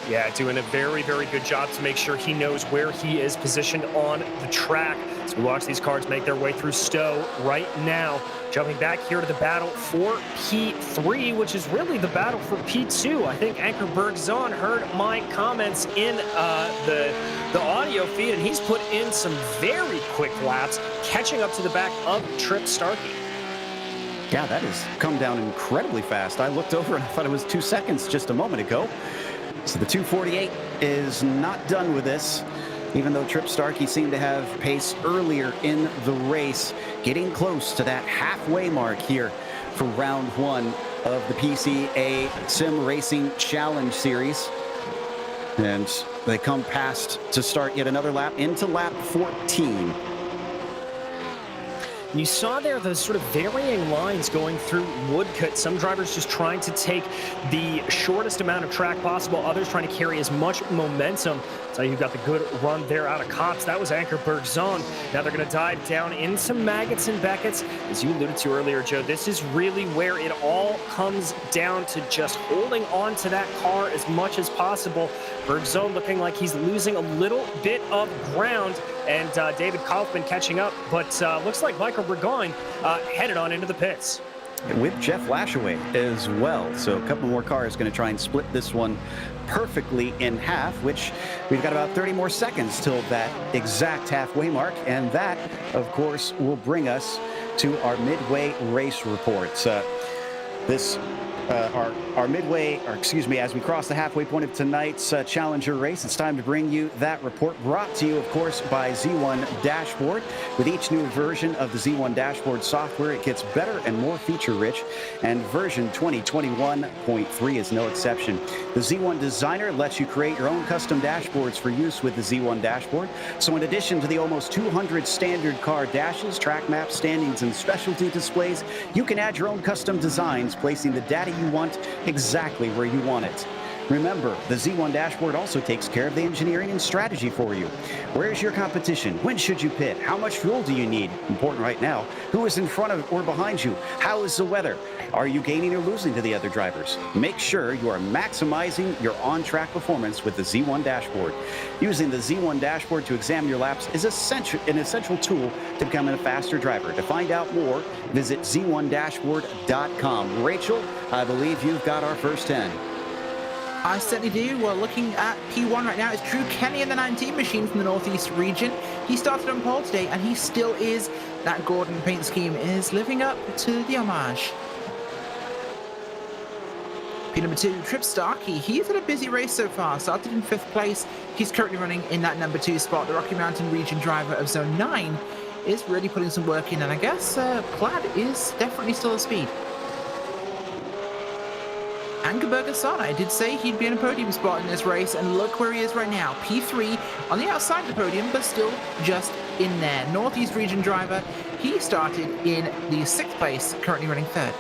Yeah, doing a very, very good job to make sure he knows where he is positioned on the track. So we watch these cars make their way through Stowe right now. Jumping back here to the battle for P3, which is really the battle for P2. I think Ankerberg Zahn heard my comments in the audio feed, and he's put in some very quick laps, catching up to the back of Trip Starkey. Yeah, that has come down incredibly fast. I looked over and I thought it was 2 seconds just a moment ago. So the 248 is not done with this, even though Trip Starkey seemed to have pace earlier in the race, getting close to that halfway mark here for round one of the PCA Sim Racing Challenge Series. And they come past to start yet another lap into lap 14. You saw there those sort of varying lines going through Woodcut. Some drivers just trying to take the shortest amount of track possible. Others trying to carry as much momentum. So you got the good run there out of Cox. That was Ankerberg Zahn. Now they're going to dive down into Maggots and Beckett's. As you alluded to earlier, Joe, this is really where it all comes down to just holding on to that car as much as possible. Bergzone looking like he's losing a little bit of ground, and David Kaufman catching up, but looks like Michael Burgoyne headed on into the pits. With Jeff Lashaway as well. So a couple more cars going to try and split this one perfectly in half, which we've got about 30 more seconds till that exact halfway mark. And that, of course, will bring us to our midway race reports. Our midway, or excuse me, as we cross the halfway point of tonight's Challenger race, it's time to bring you that report, brought to you, of course, by Z1 Dashboard. With each new version of the Z1 Dashboard software, it gets better and more feature-rich, and version 2021.3 is no exception. The Z1 Designer lets you create your own custom dashboards for use with the Z1 Dashboard. So in addition to the almost 200 standard car dashes, track maps, standings, and specialty displays, you can add your own custom designs, placing the data you want exactly where you want it. Remember, the Z1 Dashboard also takes care of the engineering and strategy for you. Where's your competition? When should you pit? How much fuel do you need? Important right now. Who is in front of or behind you? How is the weather? Are you gaining or losing to the other drivers? Make sure you are maximizing your on-track performance with the Z1 Dashboard. Using the Z1 Dashboard to examine your laps is an essential tool to becoming a faster driver. To find out more, visit z1dashboard.com. Rachel, I believe you've got our first 10. I certainly do. Well, looking at P1 right now, it's Drew Kenny in the 19 machine from the Northeast region. He started on pole today, and he still is. That Gordon paint scheme is living up to the homage. P number 2, Trip Starkey. He's had a busy race so far. Started in 5th place. He's currently running in that number 2 spot. The Rocky Mountain region driver of Zone 9 is really putting some work in, and I guess Plaid is definitely still a speed. Ankerberg Zahn, I did say he'd be in a podium spot in this race, and look where he is right now. P3 on the outside of the podium, but still just in there. Northeast region driver, he started in the 6th place, currently running 3rd.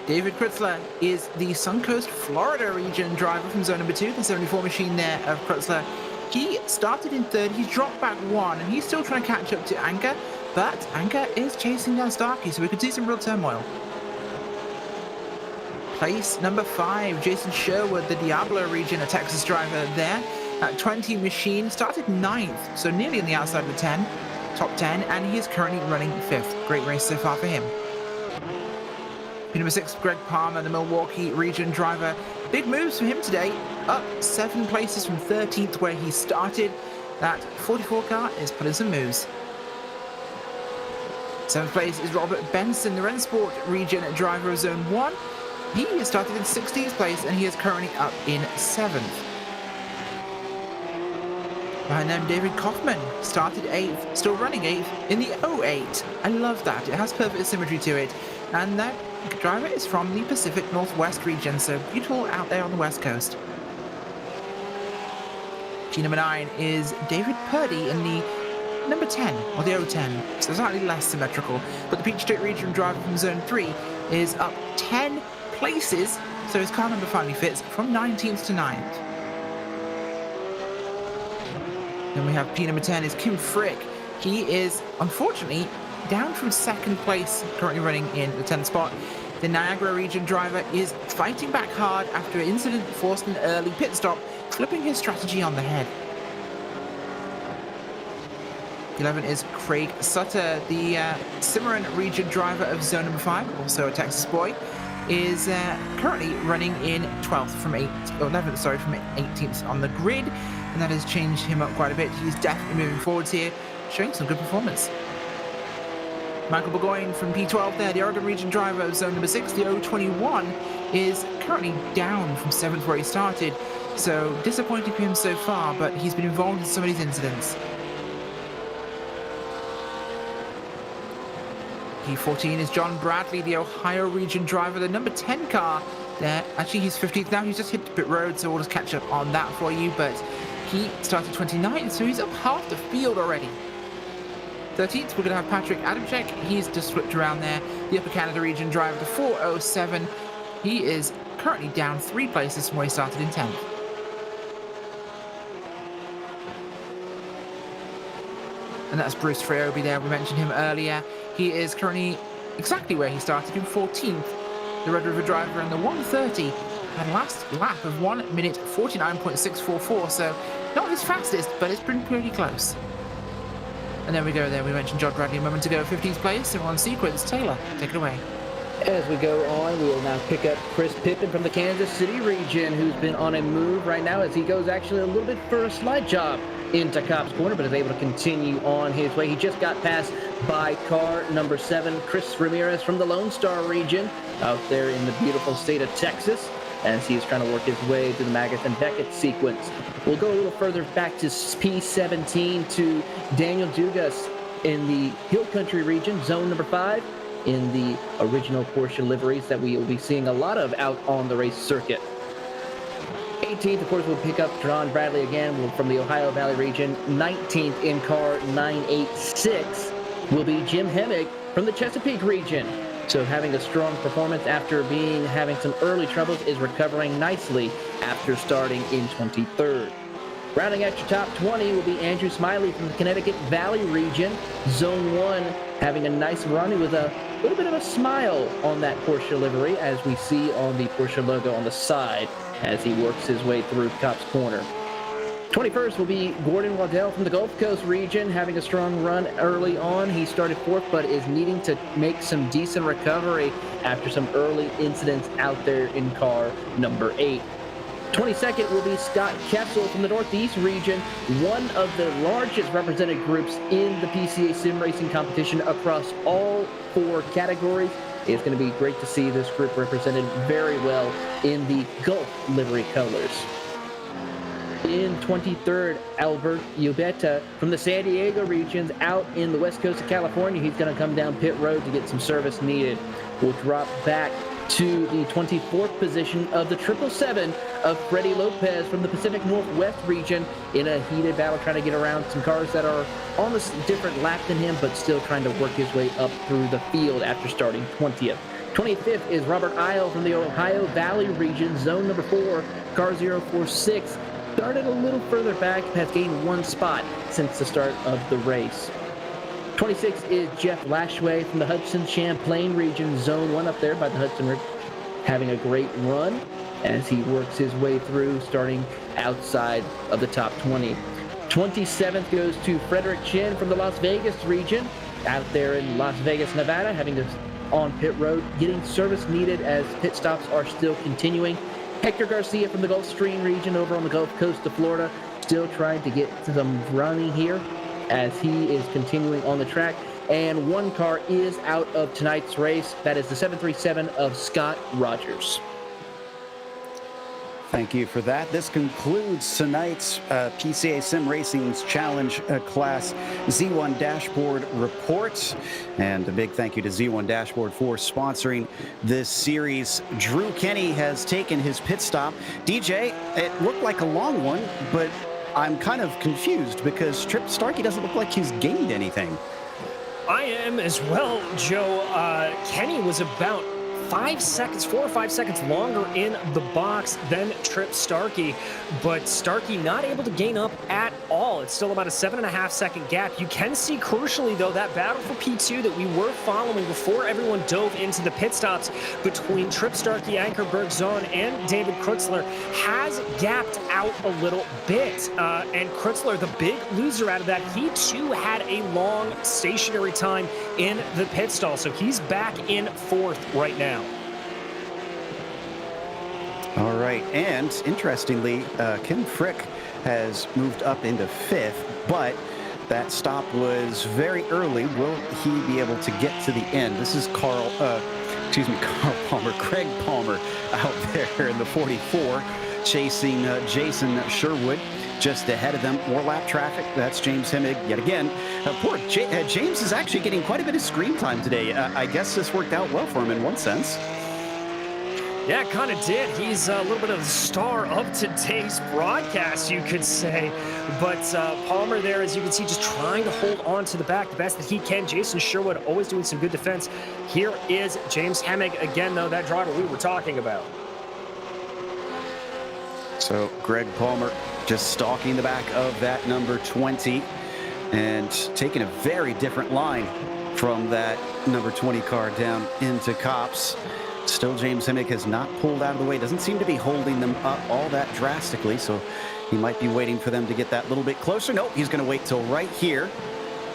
David Kritzler is the Suncoast, Florida region driver from zone number 2, the 74 machine there of Kritzler. He started in 3rd, he's dropped back 1, and he's still trying to catch up to Anker, but Anker is chasing down Starkey, so we could see some real turmoil. Place number 5, Jason Sherwood, the Diablo region, a Texas driver there. At 20 machine, started 9th, so nearly on the outside of the top 10, and he is currently running 5th. Great race so far for him. Number 6, Greg Palmer, the Milwaukee region driver. Big moves for him today, up 7 places from 13th where he started. That 44 car is putting some moves. 7th place is Robert Benson, the Rennsport region driver of Zone 1. He started in 16th place, and he is currently up in 7th. Behind them, David Kaufman started 8th, still running 8th in the 08. I love that. It has perfect symmetry to it. And that driver is from the Pacific Northwest region, so beautiful out there on the West Coast. G number 9 is David Purdy in the number 10, or the 010, so slightly less symmetrical. But the Peach State region driver from Zone 3 is up 10 places, so his car number finally fits from 19th to 9th. Then we have P number 10 is Kim Frick. He is, unfortunately, down from second place, currently running in the 10th spot. The Niagara region driver is fighting back hard after an incident forced an early pit stop, flipping his strategy on the head. 11 is Craig Sutter, the Cimarron region driver of zone number 5, also a Texas boy, is currently running in 12th from 11th, sorry, from 18th on the grid, and that has changed him up quite a bit. He's definitely moving forwards here, showing some good performance. Michael Burgoyne from P12 there, the Oregon region driver of zone number 6, the 021, is currently down from 7th where he started, so disappointing for him so far, but he's been involved in some of these incidents. P14 is John Bradley, the Ohio region driver, the number 10 car there. Actually, he's 15th now. He's just hit the pit road, so we'll just catch up on that for you. But he started 29th, so he's up half the field already. 13th, we're going to have Patrick Adamczyk. He's just flipped around there. The Upper Canada region driver, the 407. He is currently down 3 places from where he started in 10th. And that's Bruce Freoby there. We mentioned him earlier. He is currently exactly where he started in 14th. The Red River driver in the 130 had a last lap of 1 minute 49.644, so not his fastest, but it's been pretty close. And there we go there. We mentioned John Bradley a moment ago, 15th place, so we're on sequence. Taylor, take it away. As we go on, we will now pick up Chris Pippen from the Kansas City region, who's been on a move right now as he goes actually a little bit for a slide job into Cops Corner, but is able to continue on his way. He just got passed by car number 7, Chris Ramirez from the Lone Star region out there in the beautiful state of Texas, as he is trying to work his way through the Maggott and Beckett sequence. We'll go a little further back to P17 to Daniel Dugas in the Hill Country region, zone number 5, in the original Porsche liveries that we will be seeing a lot of out on the race circuit. 18th, of course, we'll pick up John Bradley again from the Ohio Valley region. 19th in car 986 will be Jim Hemmick from the Chesapeake region. So having a strong performance after having some early troubles, is recovering nicely after starting in 23rd. Rounding out your top 20 will be Andrew Smiley from the Connecticut Valley region, zone 1, having a nice run with a little bit of a smile on that Porsche livery, as we see on the Porsche logo on the side as he works his way through Cops Corner. 21st will be Gordon Waddell from the Gulf Coast region, having a strong run early on. He started 4th, but is needing to make some decent recovery after some early incidents out there in car number 8. 22nd will be Scott Kessel from the Northeast region, one of the largest represented groups in the PCA Sim Racing competition across all 4 categories. It's going to be great to see this group represented very well in the Gulf livery colors. In 23rd, Albert Ubeta from the San Diego regions out in the west coast of California. He's going to come down pit road to get some service needed. We'll drop back to the 24th position of the 777 of Freddie Lopez from the Pacific Northwest region in a heated battle trying to get around some cars that are on a different lap than him, but still trying to work his way up through the field after starting 20th. 25th is Robert Isle from the Ohio Valley region, zone number 4, car 046. Started a little further back, has gained 1 spot since the start of the race. 26 is Jeff Lashway from the Hudson Champlain region, zone 1 up there by the Hudson River, having a great run as he works his way through, starting outside of the top 20. 27th goes to Frederick Chin from the Las Vegas region, out there in Las Vegas, Nevada, having to on pit road, getting service needed as pit stops are still continuing. Hector Garcia from the Gulfstream region over on the Gulf Coast of Florida, still trying to get some running here as he is continuing on the track. And 1 car is out of tonight's race. That is the 737 of Scott Rogers. Thank you for that. This concludes tonight's PCA Sim Racing's Challenge Class Z1 Dashboard report. And a big thank you to Z1 Dashboard for sponsoring this series. Drew Kenny has taken his pit stop. DJ, it looked like a long one, but I'm kind of confused because Trip Starkey doesn't look like he's gained anything. I am as well, Joe. Kenny was about 5 seconds, 4 or 5 seconds longer in the box than Trip Starkey, but Starkey not able to gain up at all. It's still about a 7.5 second gap. You can see crucially though that battle for P2 that we were following before everyone dove into the pit stops between Trip Starkey, Ankerberg Zone, and David Krutzler has gapped out a little bit. And Krutzler, the big loser out of that, he too had a long stationary time in the pit stall. So he's back in 4th right now. All right, and interestingly, Kim Frick has moved up into 5th, but that stop was very early. Will he be able to get to the end? This is Carl Palmer, Craig Palmer out there in the 44, chasing Jason Sherwood. Just ahead of them, more lap traffic. That's James Hemmig yet again. James is actually getting quite a bit of screen time today. I guess this worked out well for him in one sense. Yeah, it kind of did. He's a little bit of the star of today's broadcast, you could say. But Palmer there, as you can see, just trying to hold on to the back the best that he can. Jason Sherwood always doing some good defense. Here is James Hemmig again, though, that driver we were talking about. So Greg Palmer just stalking the back of that number 20 and taking a very different line from that number 20 car down into Copse. Still, James Hemmig has not pulled out of the way. Doesn't seem to be holding them up all that drastically, so he might be waiting for them to get that little bit closer. Nope, he's going to wait till right here,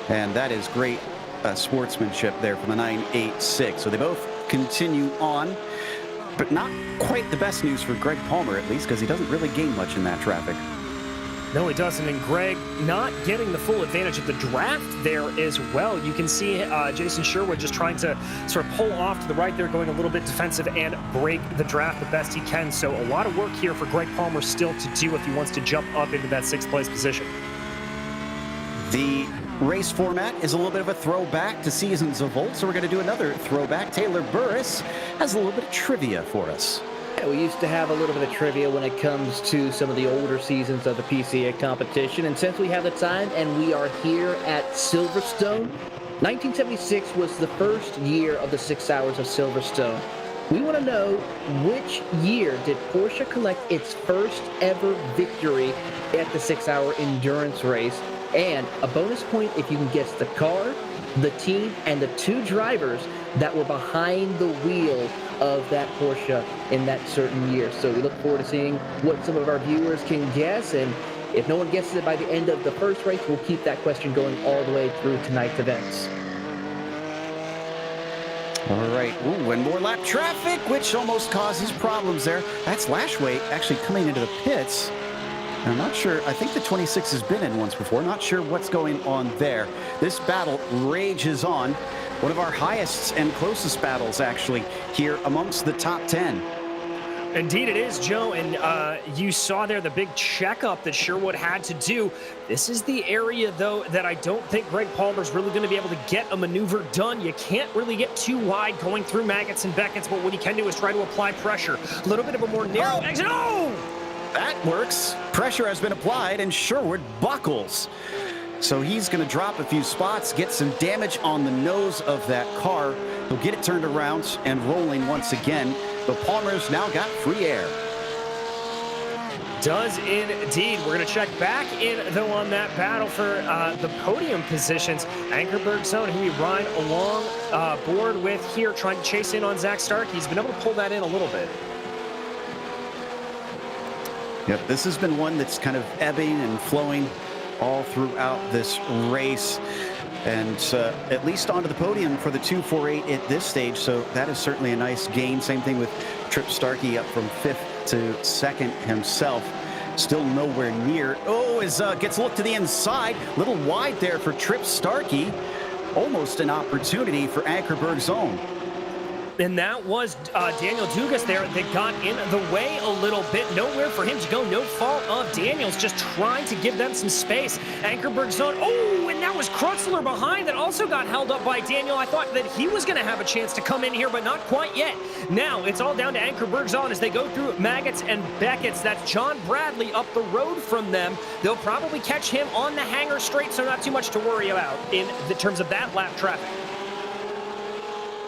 and that is great sportsmanship there from the 986. So they both continue on, but not quite the best news for Greg Palmer, at least, because he doesn't really gain much in that traffic. No, he doesn't. And Greg not getting the full advantage of the draft there as well. You can see Jason Sherwood just trying to sort of pull off to the right there, going a little bit defensive and break the draft the best he can. So a lot of work here for Greg Palmer still to do if he wants to jump up into that 6th place position. The race format is a little bit of a throwback to seasons of old, so we're going to do another throwback. Taylor Burris has a little bit of trivia for us. Yeah, we used to have a little bit of trivia when it comes to some of the older seasons of the PCA competition, and since we have the time and we are here at Silverstone, 1976 was the first year of the 6 hours of Silverstone. We want to know, which year did Porsche collect its first ever victory at the 6-hour endurance race? And a bonus point if you can guess the car, the team, and the 2 drivers that were behind the wheel of that Porsche in that certain year. So we look forward to seeing what some of our viewers can guess, and if no one guesses it by the end of the first race, we'll keep that question going all the way through tonight's events. All right, ooh, and more lap traffic, which almost causes problems there. That's Lashway actually coming into the pits. I'm not sure, I think the 26 has been in once before. Not sure what's going on there. This battle rages on. One of our highest and closest battles, actually, here amongst the top 10. Indeed it is, Joe, and you saw there the big checkup that Sherwood had to do. This is the area, though, that I don't think Greg Palmer's really going to be able to get a maneuver done. You can't really get too wide going through Maggots and Beckett's, but what he can do is try to apply pressure. A little bit of a more narrow exit. Oh! That works. Pressure has been applied, and Sherwood buckles. So he's going to drop a few spots, get some damage on the nose of that car. He'll get it turned around and rolling once again. The Palmer's now got free air. Does indeed. We're going to check back in, though, on that battle for the podium positions. Ankerberg Zone, who we ride along board with here, trying to chase in on Zach Stark. He's been able to pull that in a little bit. Yep, this has been one that's kind of ebbing and flowing all throughout this race, and at least onto the podium for the 248 at this stage, so that is certainly a nice gain. Same thing with Trip Starkey, up from 5th to 2nd himself. Still nowhere near. Oh, gets a look to the inside, little wide there for Trip Starkey. Almost an opportunity for Ankerberg Zone. And that was Daniel Dugas there that got in the way a little bit. Nowhere for him to go. No fault of Daniels, just trying to give them some space. Ankerberg Zone. Oh, and that was Krutzler behind that also got held up by Daniel. I thought that he was going to have a chance to come in here, but not quite yet. Now it's all down to Ankerberg Zone as they go through Maggots and Beckett's. That's John Bradley up the road from them. They'll probably catch him on the hanger straight, so not too much to worry about in the terms of that lap traffic.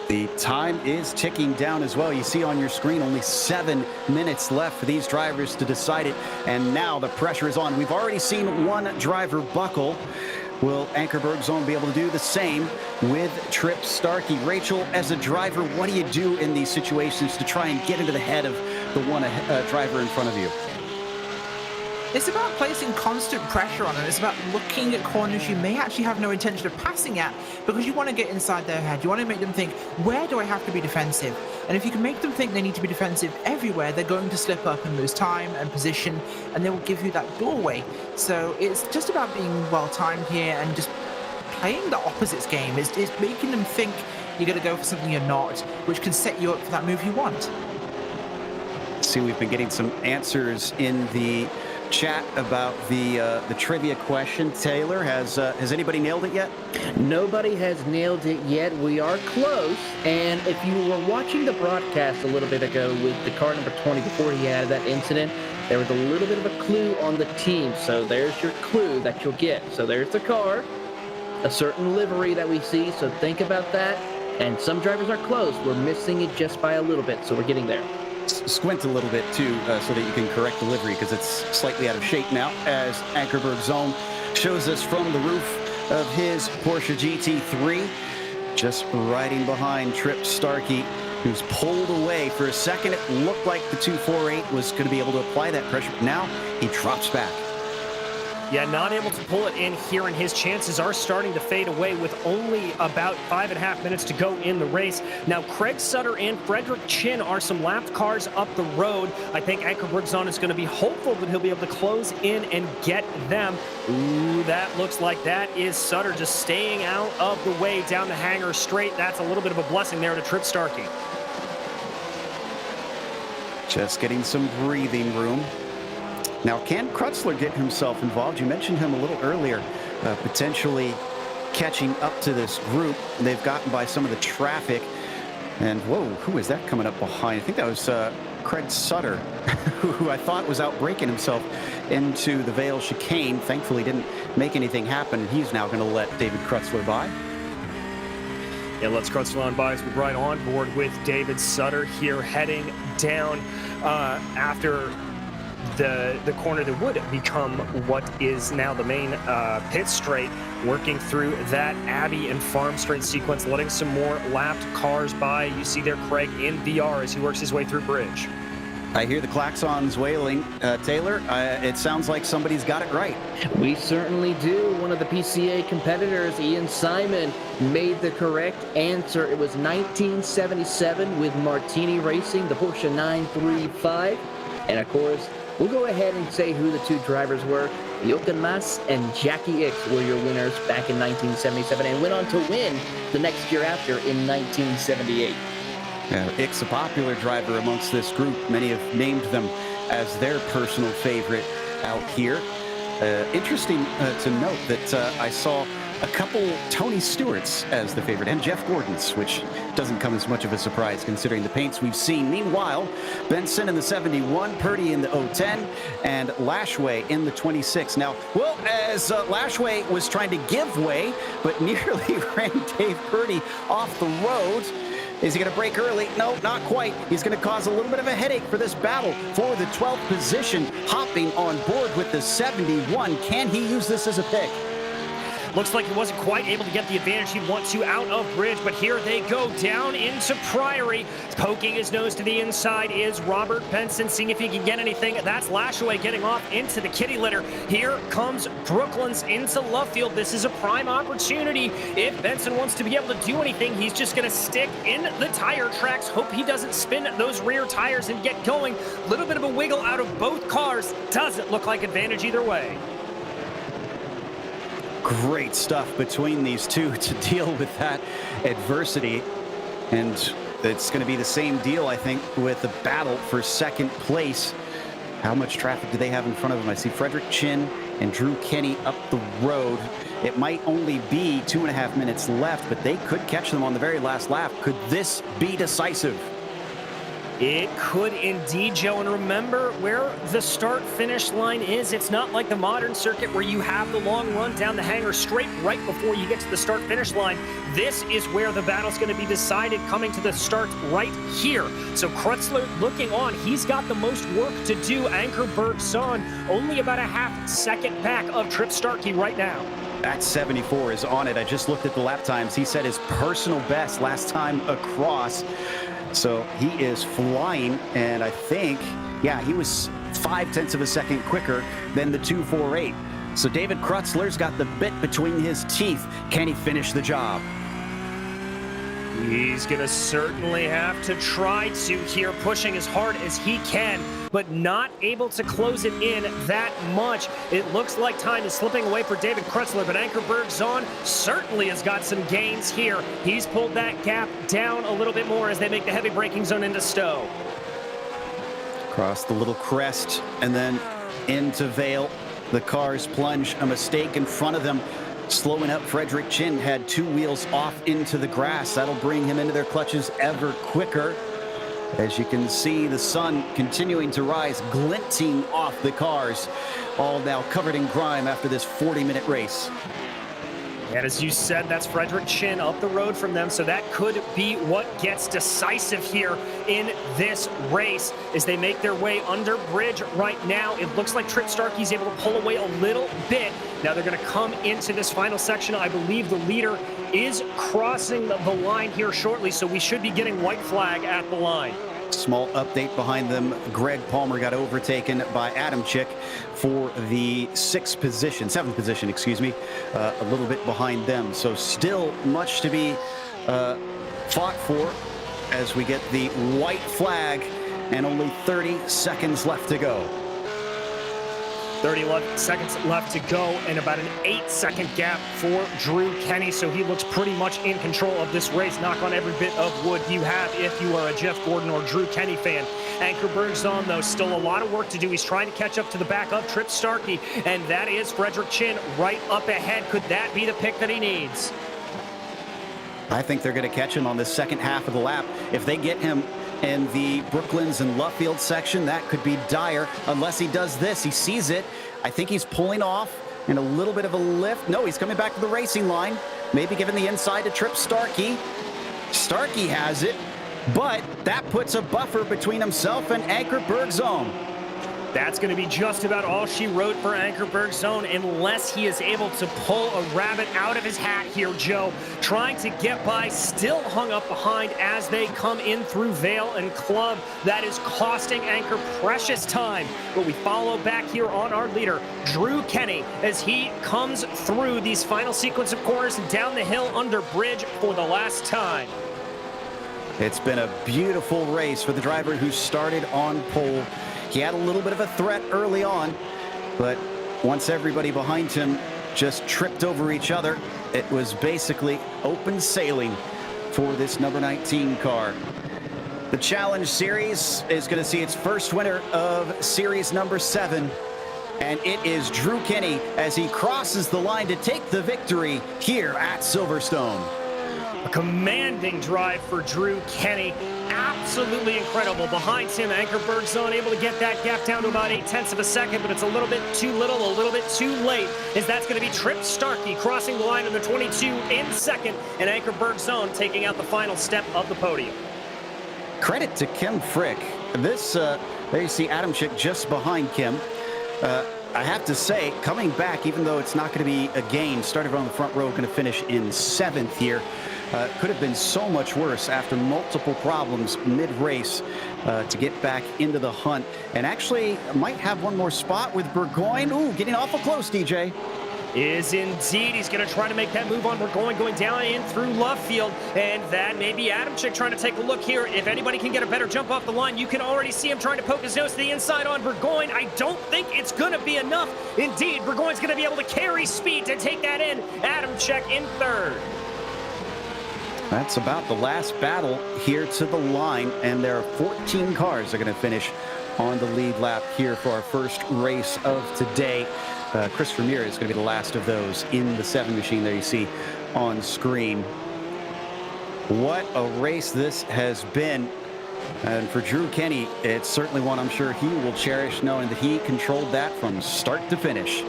The time is ticking down as well. You see on your screen only 7 minutes left for these drivers to decide it. And now the pressure is on. We've already seen one driver buckle. Will Ankerberg Zone be able to do the same with Trip Starkey? Rachel, as a driver, what do you do in these situations to try and get into the head of the one driver in front of you? It's about placing constant pressure on them. It's about looking at corners you may actually have no intention of passing at because you want to get inside their head. You want to make them think, where do I have to be defensive? And if you can make them think they need to be defensive everywhere, they're going to slip up and lose time and position, and they will give you that doorway. So it's just about being well-timed here and just playing the opposites game. It's making them think you're going to go for something you're not, which can set you up for that move you want. See, we've been getting some answers in the chat about the trivia question. Taylor, has anybody nailed it yet? Nobody has nailed it yet. We are close. And if you were watching the broadcast a little bit ago with the car number 20 before he had that incident, there was a little bit of a clue on the team. So there's your clue that you'll get. So there's the car, a certain livery that we see. So think about that. And some drivers are close. We're missing it just by a little bit. So we're getting there. Squint a little bit too so that you can correct the livery because it's slightly out of shape now as Ankerberg Zone shows us from the roof of his Porsche GT3, just riding behind Trip Starkey, who's pulled away. For a second it looked like the 248 was going to be able to apply that pressure, but now he drops back. Yeah, not able to pull it in here, and his chances are starting to fade away with only about 5.5 minutes to go in the race. Now, Craig Sutter and Frederick Chin are some lapped cars up the road. I think Ankerberg Zone is going to be hopeful that he'll be able to close in and get them. Ooh, that looks like that is Sutter just staying out of the way down the hangar straight. That's a little bit of a blessing there to Trip Starkey. Just getting some breathing room. Now, can Krutzler get himself involved? You mentioned him a little earlier, potentially catching up to this group. They've gotten by some of the traffic. And, whoa, who is that coming up behind? I think that was Craig Sutter, who I thought was out braking himself into the Vale chicane. Thankfully, didn't make anything happen. He's now going to let David Krutzler by. Yeah, let's Krutzler on by as we ride on board with David Sutter here heading down after the corner that would become what is now the main pit straight, working through that Abbey and Farm Straight sequence, letting some more lapped cars by. You see there Craig in VR as he works his way through bridge. I hear the klaxons wailing. Taylor, it sounds like somebody's got it right. We certainly do. One of the PCA competitors, Ian Simon, made the correct answer. It was 1977 with Martini Racing, the Porsche 935. And of course, we'll go ahead and say who the two drivers were. Jochen Mass and Jackie Ickx were your winners back in 1977 and went on to win the next year after in 1978. Ickx, a popular driver amongst this group. Many have named them as their personal favorite out here. Interesting to note that I saw a couple Tony Stewarts as the favorite and Jeff Gordon's, which doesn't come as much of a surprise considering the paints we've seen. Meanwhile, Benson in the 71, Purdy in the 010, and Lashway in the 26. Now, well, as Lashway was trying to give way, but nearly ran Dave Purdy off the road. Is he going to break early? No, not quite. He's going to cause a little bit of a headache for this battle for the 12th position, hopping on board with the 71. Can he use this as a pick? Looks like he wasn't quite able to get the advantage he'd want to out of bridge, but here they go down into Priory. Poking his nose to the inside is Robert Benson, seeing if he can get anything. That's Lashaway getting off into the kitty litter. Here comes Brooklands into Lovefield. This is a prime opportunity. If Benson wants to be able to do anything, he's just going to stick in the tire tracks. Hope he doesn't spin those rear tires and get going. A little bit of a wiggle out of both cars. Doesn't look like advantage either way. Great stuff between these two to deal with that adversity. And it's going to be the same deal, I think, with the battle for second place. How much traffic do they have in front of them? I see Frederick Chin and Drew Kenny up the road. It might only be 2.5 minutes left, but they could catch them on the very last lap. Could this be decisive? It could indeed, Joe. And remember where the start-finish line is. It's not like the modern circuit where you have the long run down the hangar straight right before you get to the start-finish line. This is where the battle's going to be decided, coming to the start right here. So Krutzler looking on. He's got the most work to do. Ankerberg's on only about a half second back of Trip Starkey right now. That 74 is on it. I just looked at the lap times. He set his personal best last time across. So he is flying, and I think, yeah, he was 0.5 of a second quicker than the 248. So David Krutzler's got the bit between his teeth. Can he finish the job? He's going to certainly have to try to here, pushing as hard as he can, but not able to close it in that much. It looks like time is slipping away for David Krutzler, but Ankerberg's on certainly has got some gains here. He's pulled that gap down a little bit more as they make the heavy braking zone into Stowe. Across the little crest and then into Vale. The cars plunge. A mistake in front of them, slowing up. Frederick Chin had 2 wheels off into the grass. That'll bring him into their clutches ever quicker. As you can see, the sun continuing to rise, glinting off the cars, all now covered in grime after this 40-minute race. And as you said, that's Frederick Chin up the road from them, so that could be what gets decisive here in this race as they make their way under bridge right now. It looks like Trip Starkey's able to pull away a little bit. Now they're going to come into this final section. I believe the leader is crossing the line here shortly, so we should be getting white flag at the line. Small update behind them. Greg Palmer got overtaken by Adamczyk for the 7th position, excuse me, a little bit behind them. So still much to be fought for as we get the white flag and only 30 seconds left to go. 30 seconds left to go and about an 8-second gap for Drew Kenny. So he looks pretty much in control of this race. Knock on every bit of wood you have if you are a Jeff Gordon or Drew Kenny fan. Ankerberg's on, though. Still a lot of work to do. He's trying to catch up to the back of Trip Starkey, and that is Frederick Chin right up ahead. Could that be the pick that he needs? I think they're going to catch him on the second half of the lap. If they get him in the Brooklands and Luffield section, that could be dire unless he does this. He sees it. I think he's pulling off in a little bit of a lift. No, he's coming back to the racing line. Maybe giving the inside to Trip Starkey. Starkey has it, but that puts a buffer between himself and Ankerberg's own. That's going to be just about all she wrote for Ankerberg's zone unless he is able to pull a rabbit out of his hat here, Joe. Trying to get by, still hung up behind as they come in through Vale and Club. That is costing Anker precious time. But we follow back here on our leader, Drew Kenny, as he comes through these final sequence of corners and down the hill under bridge for the last time. It's been a beautiful race for the driver who started on pole. He had a little bit of a threat early on, but once everybody behind him just tripped over each other, it was basically open sailing for this number 19 car. The Challenge Series is going to see its first winner of Series number 7, and it is Drew Kenny as he crosses the line to take the victory here at Silverstone. A commanding drive for Drew Kenny. Absolutely incredible. Behind him, Ankerberg's unable to get that gap down to about 0.8 of a second, but it's a little bit too little, a little bit too late, as that's going to be Trip Starkey crossing the line in the 22 in second, and Ankerberg's own taking out the final step of the podium. Credit to Kim Frick. This, there you see Adamczyk just behind Kim. I have to say, coming back, even though it's not going to be a gain, started on the front row, going to finish in 7th here. Could have been so much worse after multiple problems mid-race to get back into the hunt. And actually might have one more spot with Burgoyne. Ooh, getting awful close, DJ. Is indeed. He's going to try to make that move on Burgoyne, going down in through Luffield. And that may be Adamczyk trying to take a look here. If anybody can get a better jump off the line, you can already see him trying to poke his nose to the inside on Burgoyne. I don't think it's going to be enough. Indeed, Burgoyne's going to be able to carry speed to take that in. Adamczyk in 3rd. That's about the last battle here to the line, and there are 14 cars that are going to finish on the lead lap here for our first race of today. Chris Ramirez is going to be the last of those in the 7 machine there you see on screen. What a race this has been. And for Drew Kenny, it's certainly one I'm sure he will cherish, knowing that he controlled that from start to finish.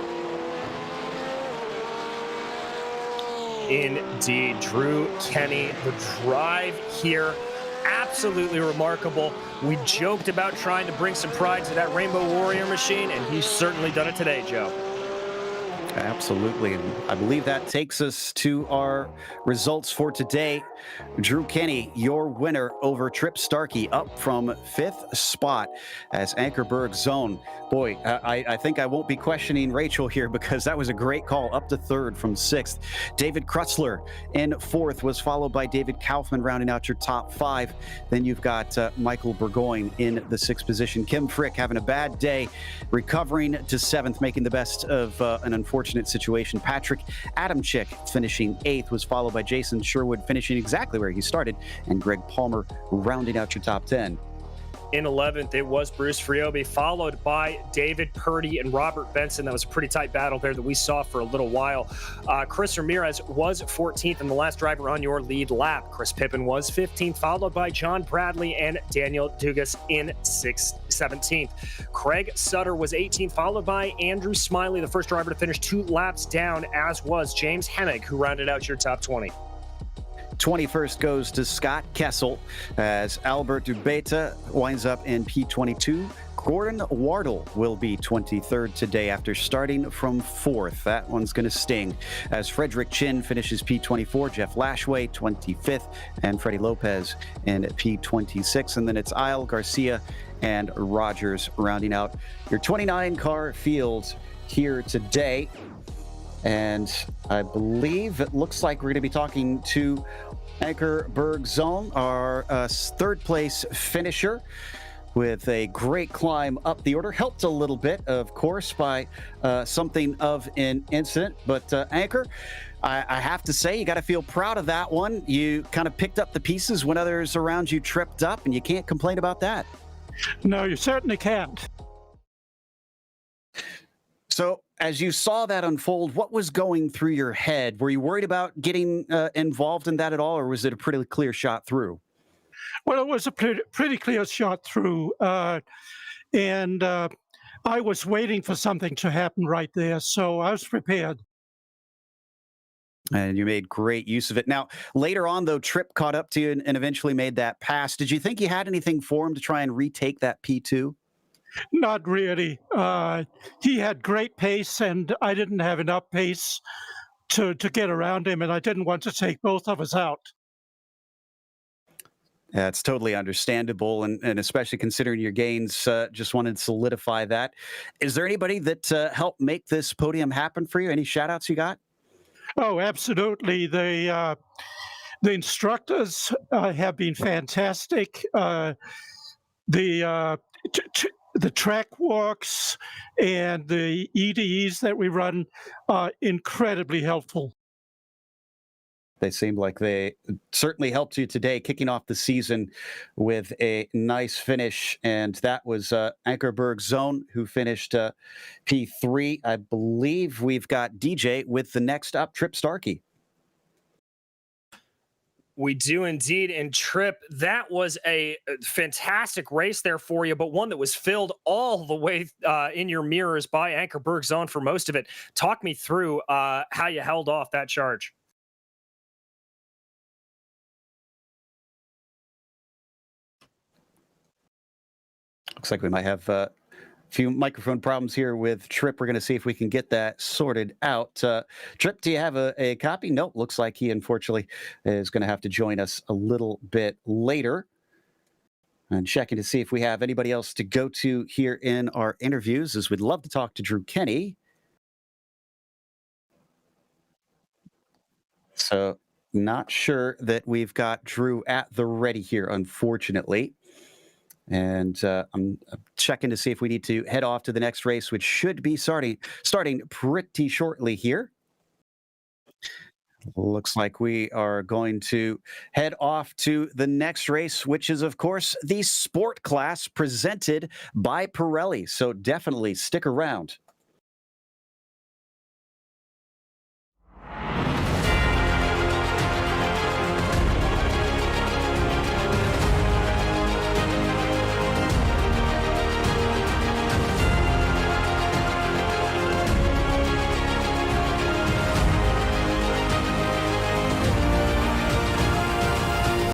Indeed, Drew Kenny, the drive here, absolutely remarkable. We joked about trying to bring some pride to that Rainbow Warrior machine, and he's certainly done it today, Joe. Absolutely. And I believe that takes us to our results for today. Drew Kenny, your winner over Trip Starkey, up from 5th spot as Ankerberg's Zone. Boy, I think I won't be questioning Rachel here, because that was a great call, up to 3rd from 6th. David Krutzler in 4th was followed by David Kaufman rounding out your top 5. Then you've got Michael Burgoyne in the 6th position. Kim Frick having a bad day, recovering to 7th, making the best of an unfortunate situation. Patrick Adamczyk finishing 8th, was followed by Jason Sherwood finishing exactly where he started, and Greg Palmer rounding out your top 10. In 11th, it was Bruce Friobi, followed by David Purdy and Robert Benson. That was a pretty tight battle there that we saw for a little while. Chris Ramirez was 14th and the last driver on your lead lap. Chris Pippen was 15th, followed by John Bradley and Daniel Dugas in 17th. Craig Sutter was 18th, followed by Andrew Smiley, the first driver to finish 2 laps down, as was James Hennig, who rounded out your top 20. 21st goes to Scott Kessel as Albert Dubeta winds up in P22. Gordon Wardle will be 23rd today after starting from 4th. That one's going to sting as Frederick Chin finishes P24, Jeff Lashway 25th, and Freddie Lopez in P26. And then it's Isle, Garcia, and Rogers rounding out your 29-car field here today. And I believe it looks like we're going to be talking to Ankerberg's Zone, our 3rd place finisher, with a great climb up the order. Helped a little bit, of course, by something of an incident. But Anker, I have to say, you got to feel proud of that one. You kind of picked up the pieces when others around you tripped up, and you can't complain about that. No, you certainly can't. So as you saw that unfold, what was going through your head? Were you worried about getting involved in that at all, or was it a pretty clear shot through? Well, it was a pretty clear shot through. And I was waiting for something to happen right there, so I was prepared. And you made great use of it. Now, later on, though, Tripp caught up to you and eventually made that pass. Did you think you had anything for him to try and retake that P2? Not really. He had great pace, and I didn't have enough pace to get around him, and I didn't want to take both of us out. That's totally understandable, and especially considering your gains, just wanted to solidify that. Is there anybody that helped make this podium happen for you? Any shout-outs you got? Oh, absolutely. The instructors have been fantastic. The track walks and the EDEs that we run are incredibly helpful. They seem like they certainly helped you today, kicking off the season with a nice finish. And that was Ankerberg's Zone, who finished P3. I believe we've got DJ with the next up, Trip Starkey. We do indeed. And Trip, that was a fantastic race there for you, but one that was filled all the way in your mirrors by Ankerberg's Zone for most of it. Talk me through how you held off that charge. Looks like we might have a few microphone problems here with Tripp. We're going to see if we can get that sorted out. Tripp, do you have a copy? Nope. Looks like he, unfortunately, is going to have to join us a little bit later. And checking to see if we have anybody else to go to here in our interviews, as we'd love to talk to Drew Kenny. So not sure that we've got Drew at the ready here, unfortunately. And I'm checking to see if we need to head off to the next race, which should be starting pretty shortly here. Looks like we are going to head off to the next race, which is, of course, the Sport class presented by Pirelli. So definitely stick around.